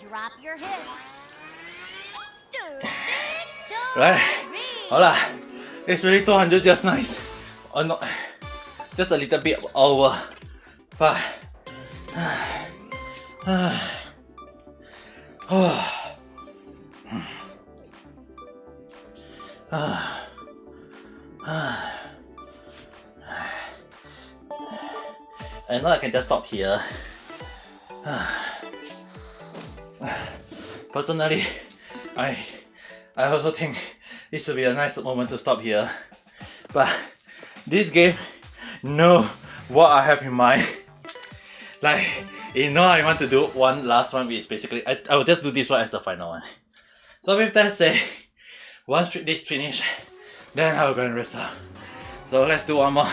Drop your hips. Right. Hola. It's really 200 just nice. Or not. Just a little bit over. But I know I can just stop here. Personally, I also think this will be a nice moment to stop here. But this game know what I have in mind. Like, you know, I want to do one last one, which is basically I will just do this one as the final one. So with that said, once this finish, then I will go and rest up. So let's do one more.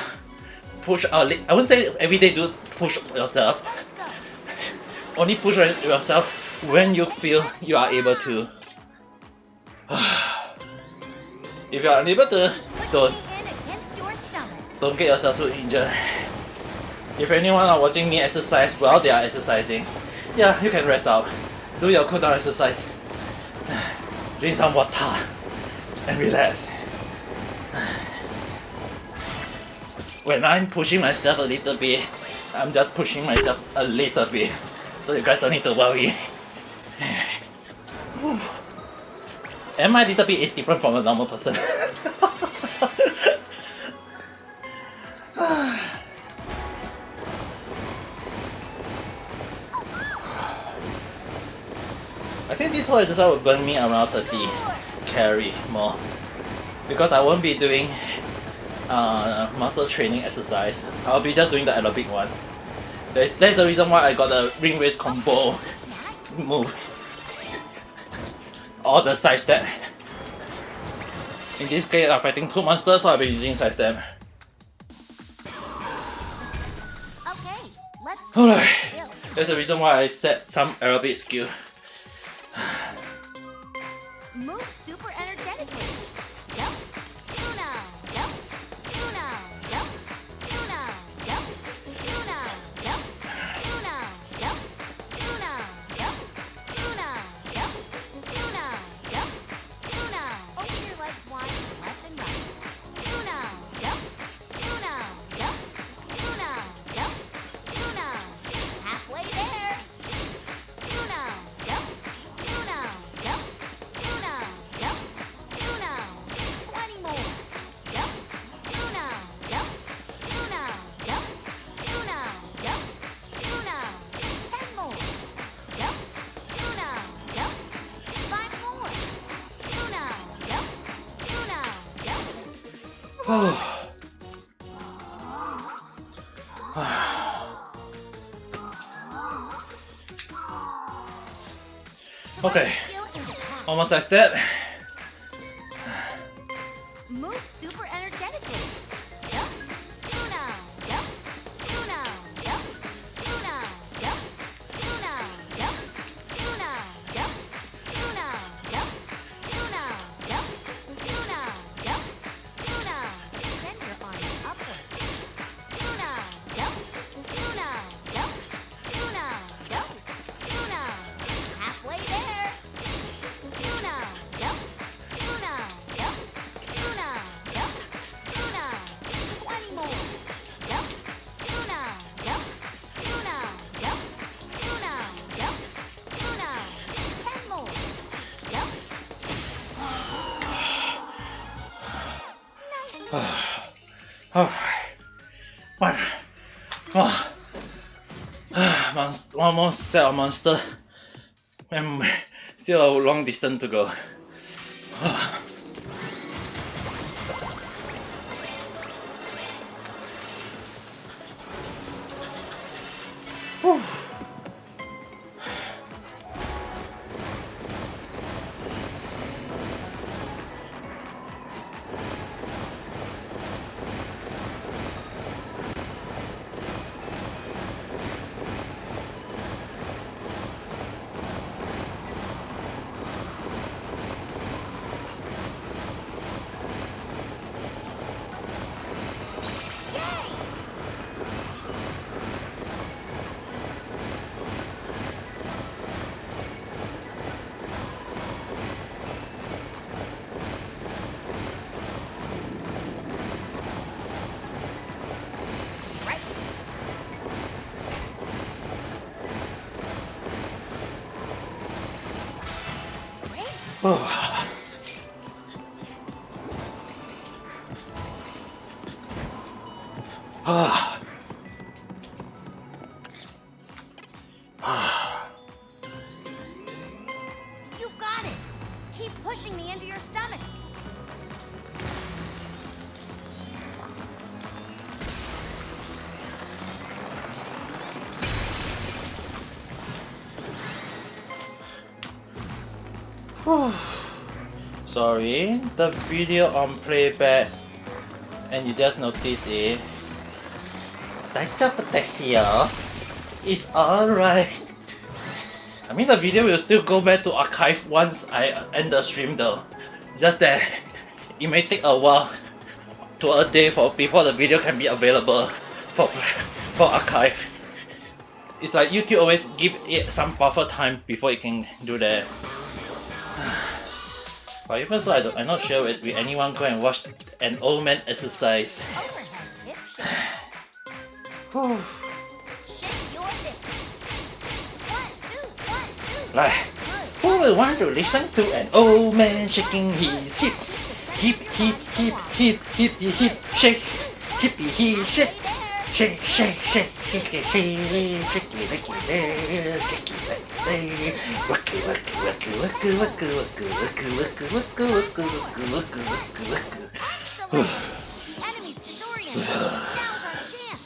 Push our leg. I wouldn't say every day do push yourself. Let's go. Only push yourself when you feel you are able to. If you are unable to, Pushing it in against your stomach. don't get yourself too injured. If anyone are watching me exercise while they are exercising, yeah, you can rest out. Do your cool down exercise. Drink some water and relax. When I'm pushing myself a little bit, I'm just pushing myself a little bit. So you guys don't need to worry. And my little bit is different from a normal person. I think this whole exercise will burn me around 30 calories more. Because I won't be doing muscle training exercise. I'll be just doing the aerobic one. That's the reason why I got the ring race combo move. All the side step. In this case, I'm fighting two monsters, so I'll be using side step. Okay, let's Alright. build. That's the reason why I set some aerobic skill. Move super energetically. Jumps. Uno. Jumps. Uno. Jumps. Uno. Jumps. Uno. Jumps. Uno. Jumps. Uno. Jumps. Uno. Jumps. Uno. Jumps. Uno. Open your legs wide left and right. Uno. Jumps. Uno. Jumps. Uno. Jumps. Uno. Halfway there. Uno. Jumps. Uno. Jumps. Uno. Jumps. Uno. 20 more. Jumps. Uno. Jumps. Uno. Jumps. Uno. Jumps. Uno. 10 more. Jumps. Uno. Jumps. 5 more. Uno. Jumps. Uno. Jumps. Okay, Skill into tap. almost side step. Move super energetically. Jumps. Uno. Jumps. Uno. Jumps. Uno. Jumps. Uno. Jumps. Uno. Jumps. Uno. Jumps. Uno. Jumps. Uno. Jumps. Uno. Send your arms upward. Uno. Jumps. Uno. Jumps. Uno. Jumps. Uno. Halfway there. Uno. Jumps. Uno. Jumps. Uno. Jumps. Uno. 20 more. Jumps. Uno. Jumps. Uno. Jumps. Uno. Jumps. Uno. 10 more. Jumps. Nice. Alright. One more. one more set of monster. And still a long distance to go. Whew. Right. Great. You got it. Keep pushing me into your stomach. Sorry, the video on playback and you just notice it. 大丈夫ですよ. It's alright. I mean, the video will still go back to archive once I end the stream though. Just that it may take a while to a day before the video can be available for archive. It's like YouTube always give it some buffer time before it can do that. But even so, I'm not sure if anyone go and watch an old man exercise. Overhead hip shake. Shake your hips. 1, 2, 1, 2. Like, who will want to listen to an old man shaking his hip? Hip, hip, hip, hip, hip, hip, shake, hippie, he shake. Shake, shake, shake, shake, shake, shake, shake, shake, shake, waku, waku, waku, waku, waku, waku, waku, waku, waku, waku, waku, waku, waku. Excellent. Enemies disoriented. Now's our chance.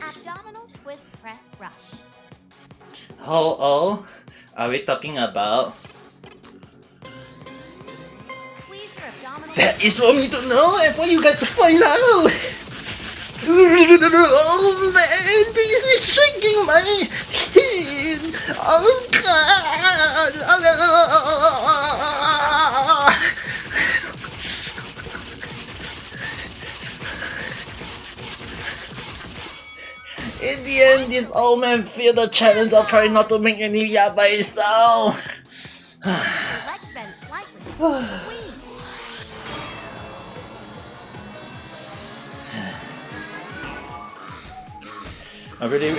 Abdominal twist press brush. How old are we talking about? Squeeze your abdominal. That is for me to know and for you guys to find out. Oh man, this is shaking my head. Oh god. In the end, this old man feel the challenge of trying not to make any yabai sound. Your legs bend slightly. Squeeze. I really.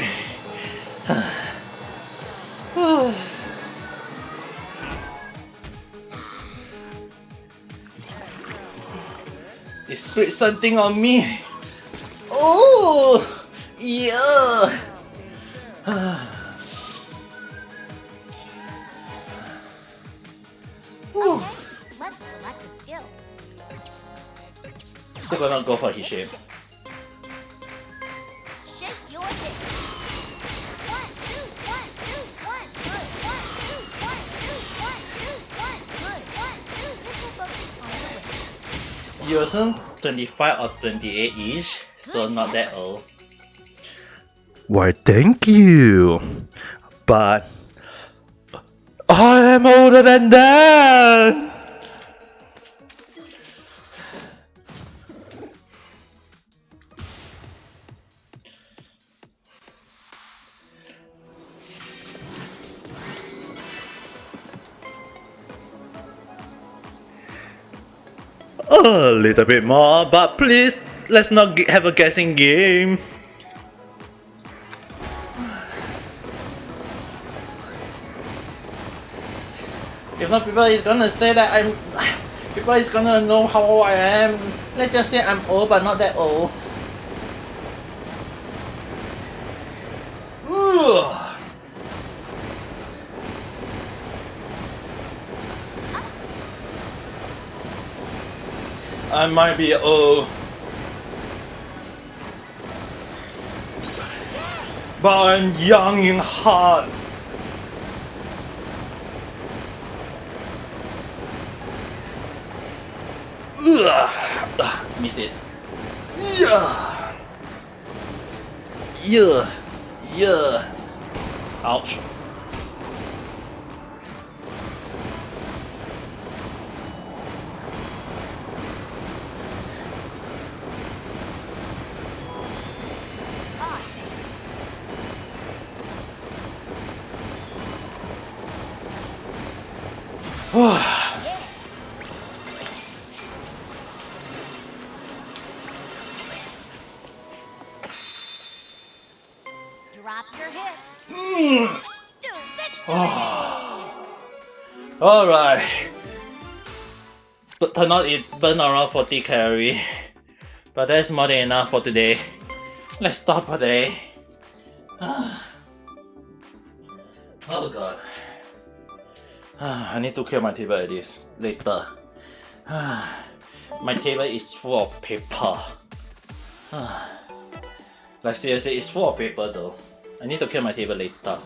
It sprayed something on me. Oh, yeah. Okay, let's select a skill. Still gonna go for his shape. Shake your hips. 1, 2, 1, 2, 1. Good. 1, 2, 1, 2, 1, 2, 1. Good. 1, 2. This will focus on the weight. You wasn't 25 or 28 ish, so not that old. Why, thank you. But I am older than that. A little bit more, but please, let's not have a guessing game. If not, people is gonna say that people is gonna know how old I am. Let's just say I'm old, but not that old. Ugh. I might be old, but I'm young in heart. Miss it. Yeah. Yeah. Yeah. Ouch. Drop your hips. Stupid. Alright. But turn out it burned around 40 calories. But that's more than enough for today. Let's stop today. Oh god. I need to clear my table at this later. My table is full of paper. Like seriously, it's full of paper though. I need to clear my table later.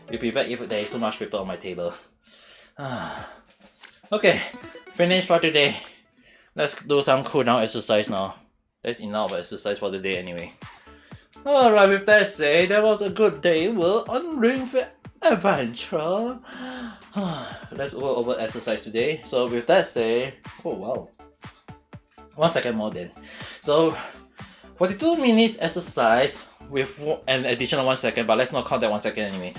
It'll be bad if there is too much paper on my table. Okay, finished for today. Let's do some cool down exercise now. That's enough of exercise for the day anyway. Alright, with that said, that was a good day. We're on Ring Fit Adventure. Let's go over exercise today. So with that said, oh wow. 1 second more then. So 42 minutes exercise with an additional 1 second, but let's not count that 1 second anyway.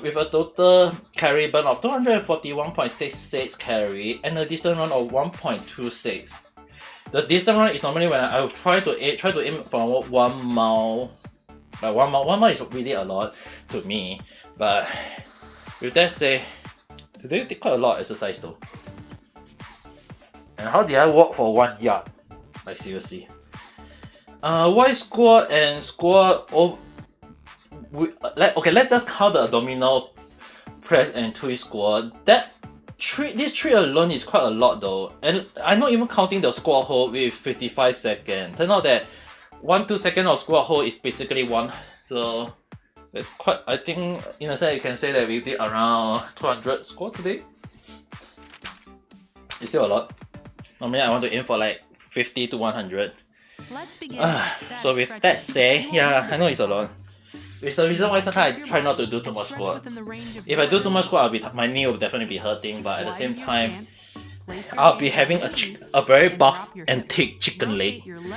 With a total calorie burn of 241.66 calorie and a distance run of 1.26. The distance run is normally when I try to aim for 1 mile. Like 1 mile. 1 mile is really a lot to me. But with that said, today did quite a lot of exercise though. And how did I walk for 1 yard? Like seriously. Y squat and squat. Okay, let's just count the abdominal press and twist squat. This three alone is quite a lot though, and I'm not even counting the squat hold with 55 seconds. Turns out that 1-2 seconds of squat hold is basically one. So that's quite. I think in a sense you can say that we did around 200 squat today. It's still a lot. Normally I want to aim for like 50 to 100. Let's begin. So with that said, yeah, I know it's a lot. It's the reason why sometimes I try not to do too much squat. If I do too much squat, my knee will definitely be hurting, but at the same time, I'll be having a very buff and thick chicken leg. The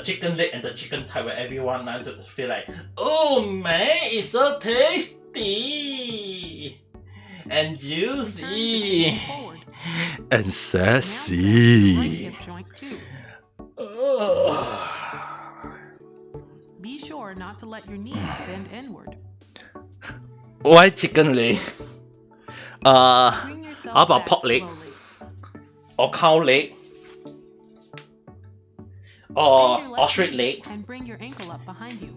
chicken leg and the chicken thigh where everyone wants to feel like, oh man, it's so tasty and juicy and sassy. Be sure not to let your knees bend inward. Why chicken leg? How about pork leg? Or cow leg? Or ostrich leg? And bring your ankle up behind you.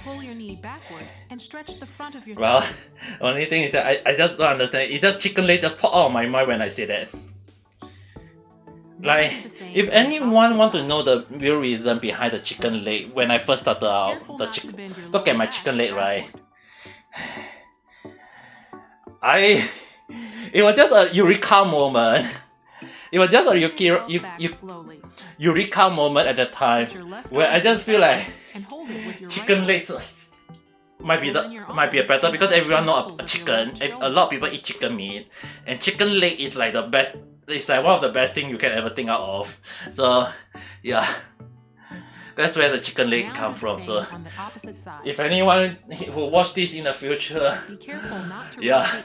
Pull your knee backward and stretch the front of your Well, thigh. only thing is that I just don't understand. It's just chicken leg just pop out of my mind when I say that. Like, if anyone want to know the real reason behind the chicken leg when I first started out, look at my chicken leg, right? It was just a eureka moment. It was just a eureka moment at the time where I just feel like chicken legs might be better because everyone knows a chicken. A lot of people eat chicken meat, and chicken leg is like the best. It's like one of the best things you can ever think out of. So yeah, that's where the chicken leg comes from. So if anyone will watch this in the future, yeah,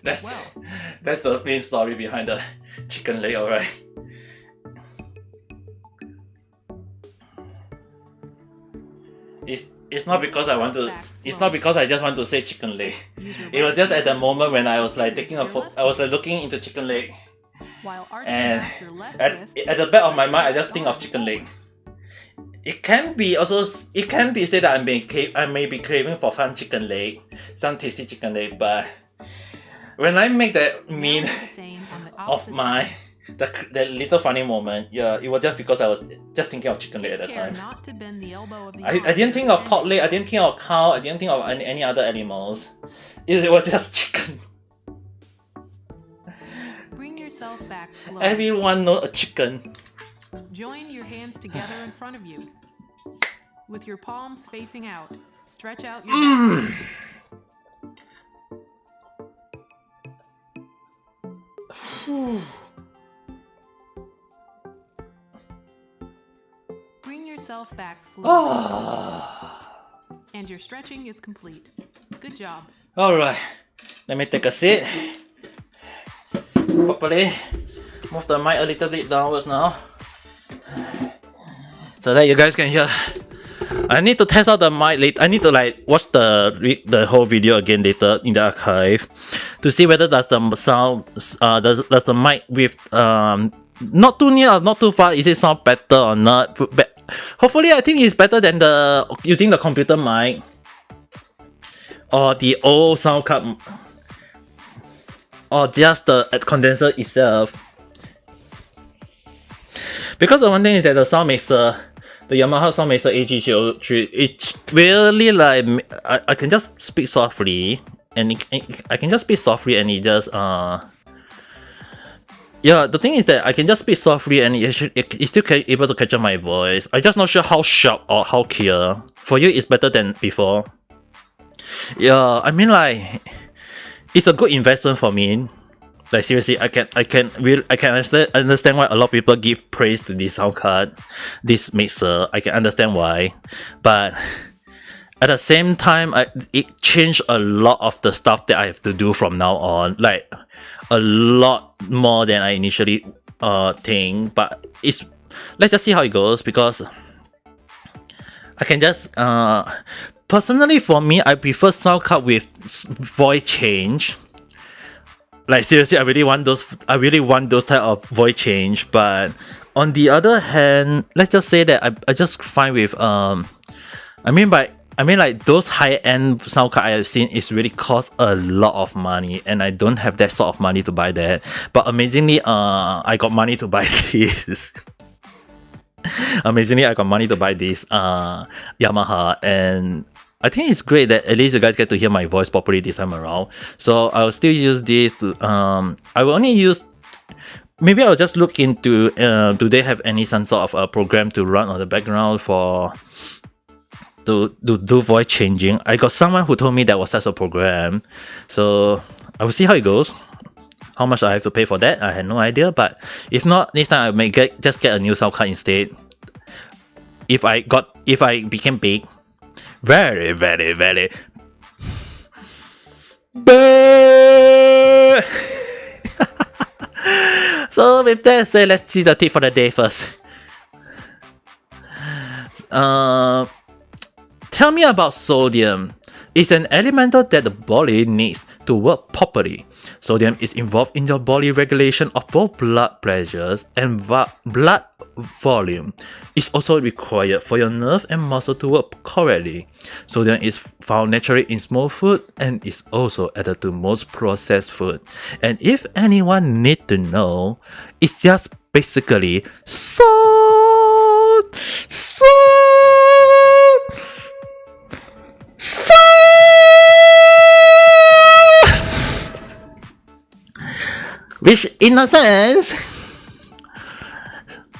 that's the main story behind the chicken leg. Alright. It's not because I want to. It's not because I just want to say chicken leg. It was just at the moment when I was like taking a photo. I was like looking into chicken leg, and at the back of my mind, I just think of chicken leg. It can be said that I may be craving for some chicken leg, some tasty chicken leg, but when I make that Now mean do the same on the of opposite my side. the little funny moment, yeah, it was just because I was just thinking of chicken leg at Take that care time. not to bend the elbow of the I arm didn't think of during pork leg, I didn't think of cow, I didn't think of any other animals. It was just chicken. Bring yourself back slowly. Everyone knows a chicken. Join your hands together in front of you. With your palms facing out, stretch out your back. Bring yourself back slowly. And your stretching is complete. Good job. Alright, let me take a seat. Properly. Move the mic a little bit downwards now. So that you guys can hear. I need to test out the mic later. I need to like watch the whole video again later in the archive to see whether does the sound does the mic with not too near or not too far, is it sound better or not? But hopefully I think it's better than the using the computer mic or the old sound card or just the condenser itself. Because the one thing is that the sound mixer, the Yamaha sound mixer AG03, it's really like I can just speak softly and I can just speak softly and it just yeah, the thing is that I can just speak softly and it's still able to capture my voice. I'm just not sure how sharp or how clear. For you, it's better than before. Yeah, I mean like it's a good investment for me. Like seriously, I can understand why a lot of people give praise to this sound card, this mixer. I can understand why, but at the same time, it changed a lot of the stuff that I have to do from now on. Like a lot more than I initially think. But let's just see how it goes, because I can just personally for me, I prefer sound card with voice change. Like seriously, I really want those type of voice change. But on the other hand, let's just say that I just fine with I mean like those high-end sound card I have seen is really cost a lot of money, and I don't have that sort of money to buy that. But amazingly, I got money to buy this. Amazingly, I got money to buy this Yamaha, and I think it's great that at least you guys get to hear my voice properly this time around. So I'll still use this to I will only use, maybe I'll just look into do they have any some sort of a program to run on the background for to do voice changing. I got someone who told me there was such a program, so I will see how it goes. How much I have to pay for that, I had no idea. But if not, next time I may just get a new sound card instead. If I became big, very so with that said, let's see the tip for the day first. Tell me about sodium. It's an elemental that the body needs to work properly. Sodium is involved in your body regulation of both blood pressures and blood volume. It's also required for your nerve and muscle to work correctly. Sodium is found naturally in small food and is also added to most processed food. And if anyone need to know, it's just basically salt. Which in a sense,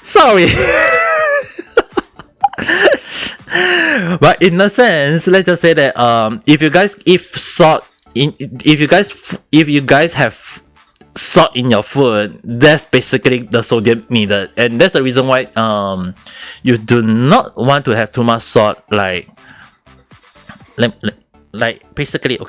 sorry. But in a sense, let's just say that if you guys have salt in your food, that's basically the sodium needed, and that's the reason why you do not want to have too much salt. Basically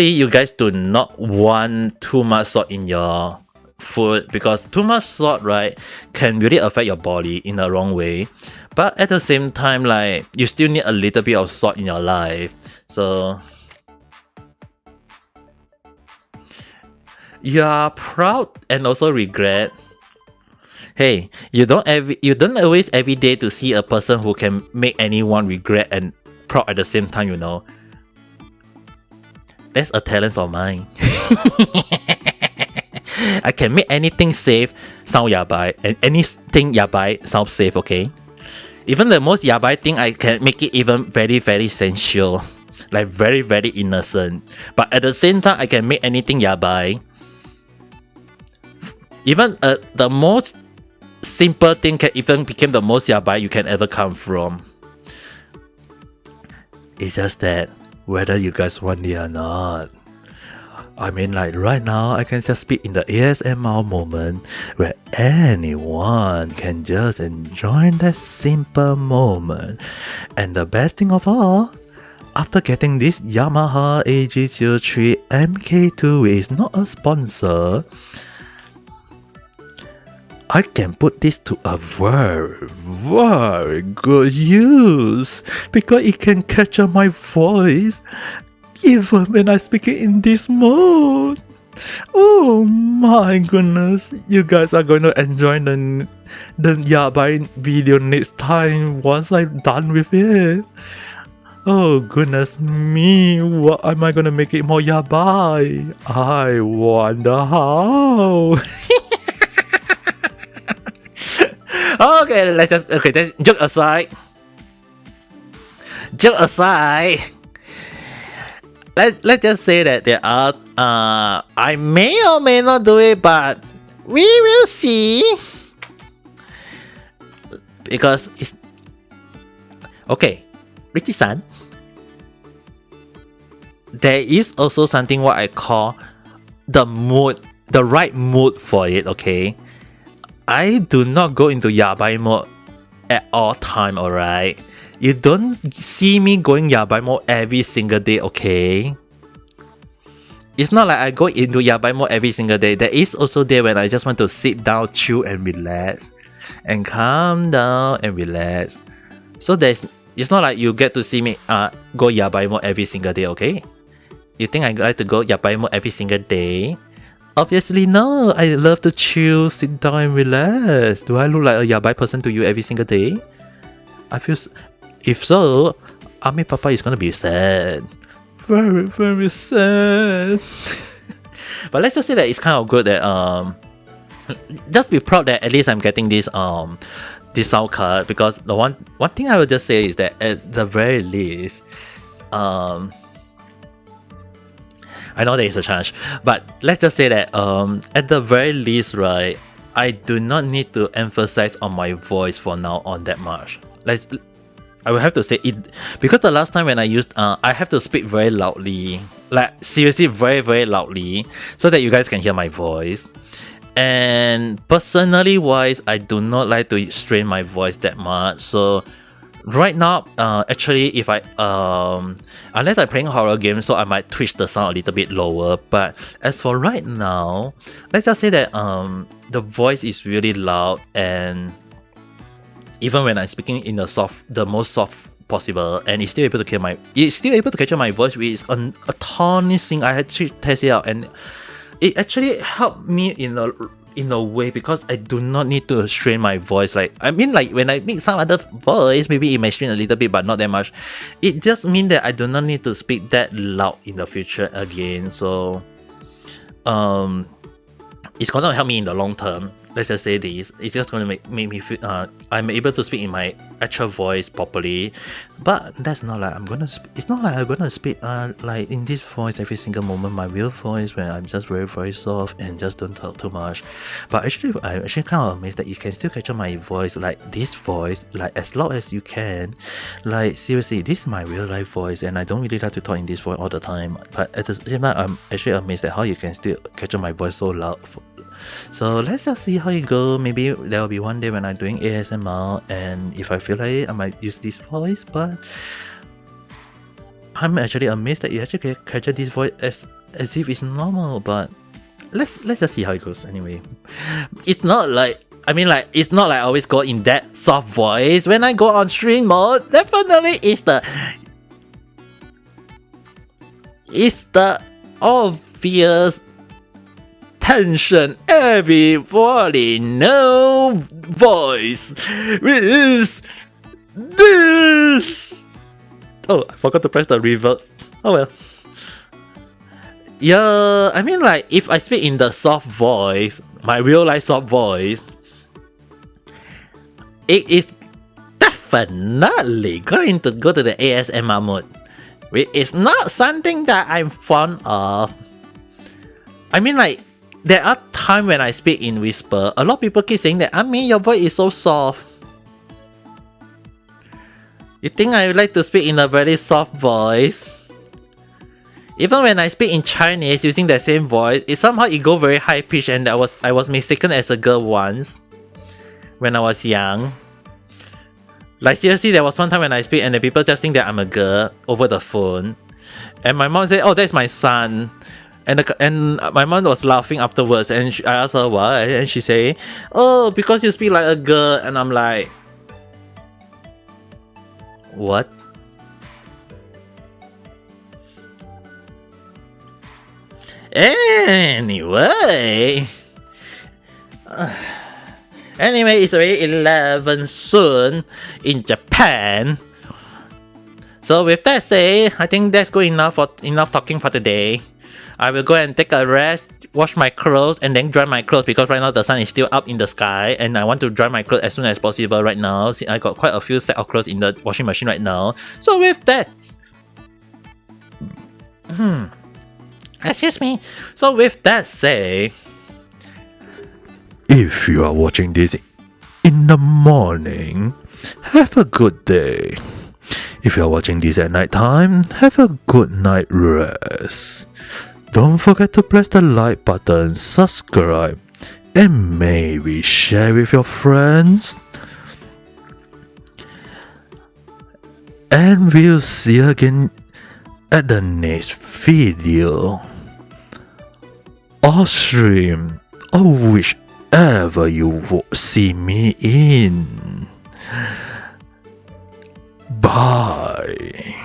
you guys do not want too much salt in your food, because too much salt, right, can really affect your body in the wrong way. But at the same time, like, you still need a little bit of salt in your life. So you are proud and also regret. Hey, you don't always every day to see a person who can make anyone regret and proud at the same time, you know. That's a talent of mine. I can make anything safe sound yabai, and anything yabai sound safe, okay? Even the most yabai thing, I can make it even very, very sensual. Like very, very innocent. But at the same time, I can make anything yabai. Even the most simple thing can even become the most yabai you can ever come from. It's just that whether you guys want it or not. I mean, like right now, I can just speak in the ASMR moment where anyone can just enjoy that simple moment. And the best thing of all, after getting this Yamaha AG03 MK2 is not a sponsor, I can put this to a very, very good use because it can capture my voice even when I speak it in this mode. Oh my goodness, you guys are going to enjoy the yabai video next time once I'm done with it. Oh goodness me, what am I gonna make it more yabai? I wonder how. Okay, that's joke aside. Let's just say that there are I may or may not do it, but we will see. Because it's okay, Richie-san. There is also something what I call the mood, the right mood for it, okay? I do not go into yabai mode at all time, alright? You don't see me going yabai mode every single day, okay? It's not like I go into yabai mode every single day. There is also day when I just want to sit down, chill and relax. And calm down and relax. So it's not like you get to see me go yabai mode every single day, okay? You think I like to go yabai mode every single day? Obviously no, I love to chill, sit down and relax. Do I look like a yabai person to you every single day? I feel if so, Ami Papa is gonna be sad. Very, very sad. But let's just say that it's kind of good that just be proud that at least I'm getting this sound card, because the one thing I will just say is that at the very least I know there is a chance, but let's just say that at the very least, right, I do not need to emphasize on my voice for now on that much. I will have to say it because the last time when I used I have to speak very loudly, like seriously very, very loudly, so that you guys can hear my voice. And personally wise, I do not like to strain my voice that much. So right now, actually, if I unless I'm playing horror games, so I might twitch the sound a little bit lower. But as for right now, let's just say that the voice is really loud, and even when I'm speaking in the most soft possible, and it's still able to capture my voice, which is a tiny thing. I actually test it out, and it actually helped me in a way, because I do not need to strain my voice. Like, I mean, like when I make some other voice, maybe it may strain a little bit, but not that much. It just means that I do not need to speak that loud in the future again. So it's gonna help me in the long term. Let's just say this. It's just gonna make me feel I'm able to speak in my actual voice properly. But that's not like it's not like I'm gonna speak like in this voice every single moment, my real voice, when I'm just very, very soft and just don't talk too much. But actually, I'm actually kind of amazed that you can still capture my voice, like this voice, like as loud as you can. Like seriously, this is my real life voice, and I don't really like to talk in this voice all the time. But at the same time, I'm actually amazed at how you can still capture my voice so loud. So let's just see how it goes. Maybe there will be one day when I'm doing ASMR, and if I feel like it, I might use this voice. But I'm actually amazed that you actually capture this voice as if it's normal. But let's just see how it goes anyway. It's not like it's not like I always go in that soft voice when I go on stream mode. Definitely it's the obvious tension everybody know voice is this. Oh, I forgot to press the reverse. Oh well. Yeah, I mean like if I speak in the soft voice, my real life soft voice, it is definitely going to go to the ASMR mode. It's not something that I'm fond of. I mean like there are times when I speak in whisper, a lot of people keep saying that, I mean your voice is so soft. You think I would like to speak in a very soft voice? Even when I speak in Chinese using the same voice, it go very high pitched, and I was mistaken as a girl once when I was young. Like seriously, there was one time when I speak and the people just think that I'm a girl over the phone, and my mom said, "Oh, that's my son," and my mom was laughing afterwards, and I asked her why, and she say, "Oh, because you speak like a girl," and I'm like, what? Anyway, it's already 11 soon in Japan. So with that said, I think that's good enough talking for today. I will go and take a rest, wash my clothes, and then dry my clothes because right now the sun is still up in the sky, and I want to dry my clothes as soon as possible right now. See, I got quite a few set of clothes in the washing machine right now. So with that, excuse me. So with that said, if you are watching this in the morning, have a good day. If you are watching this at night time, have a good night rest. Don't forget to press the like button, subscribe, and maybe share with your friends. And we'll see you again at the next video or stream or whichever you see me in. Bye.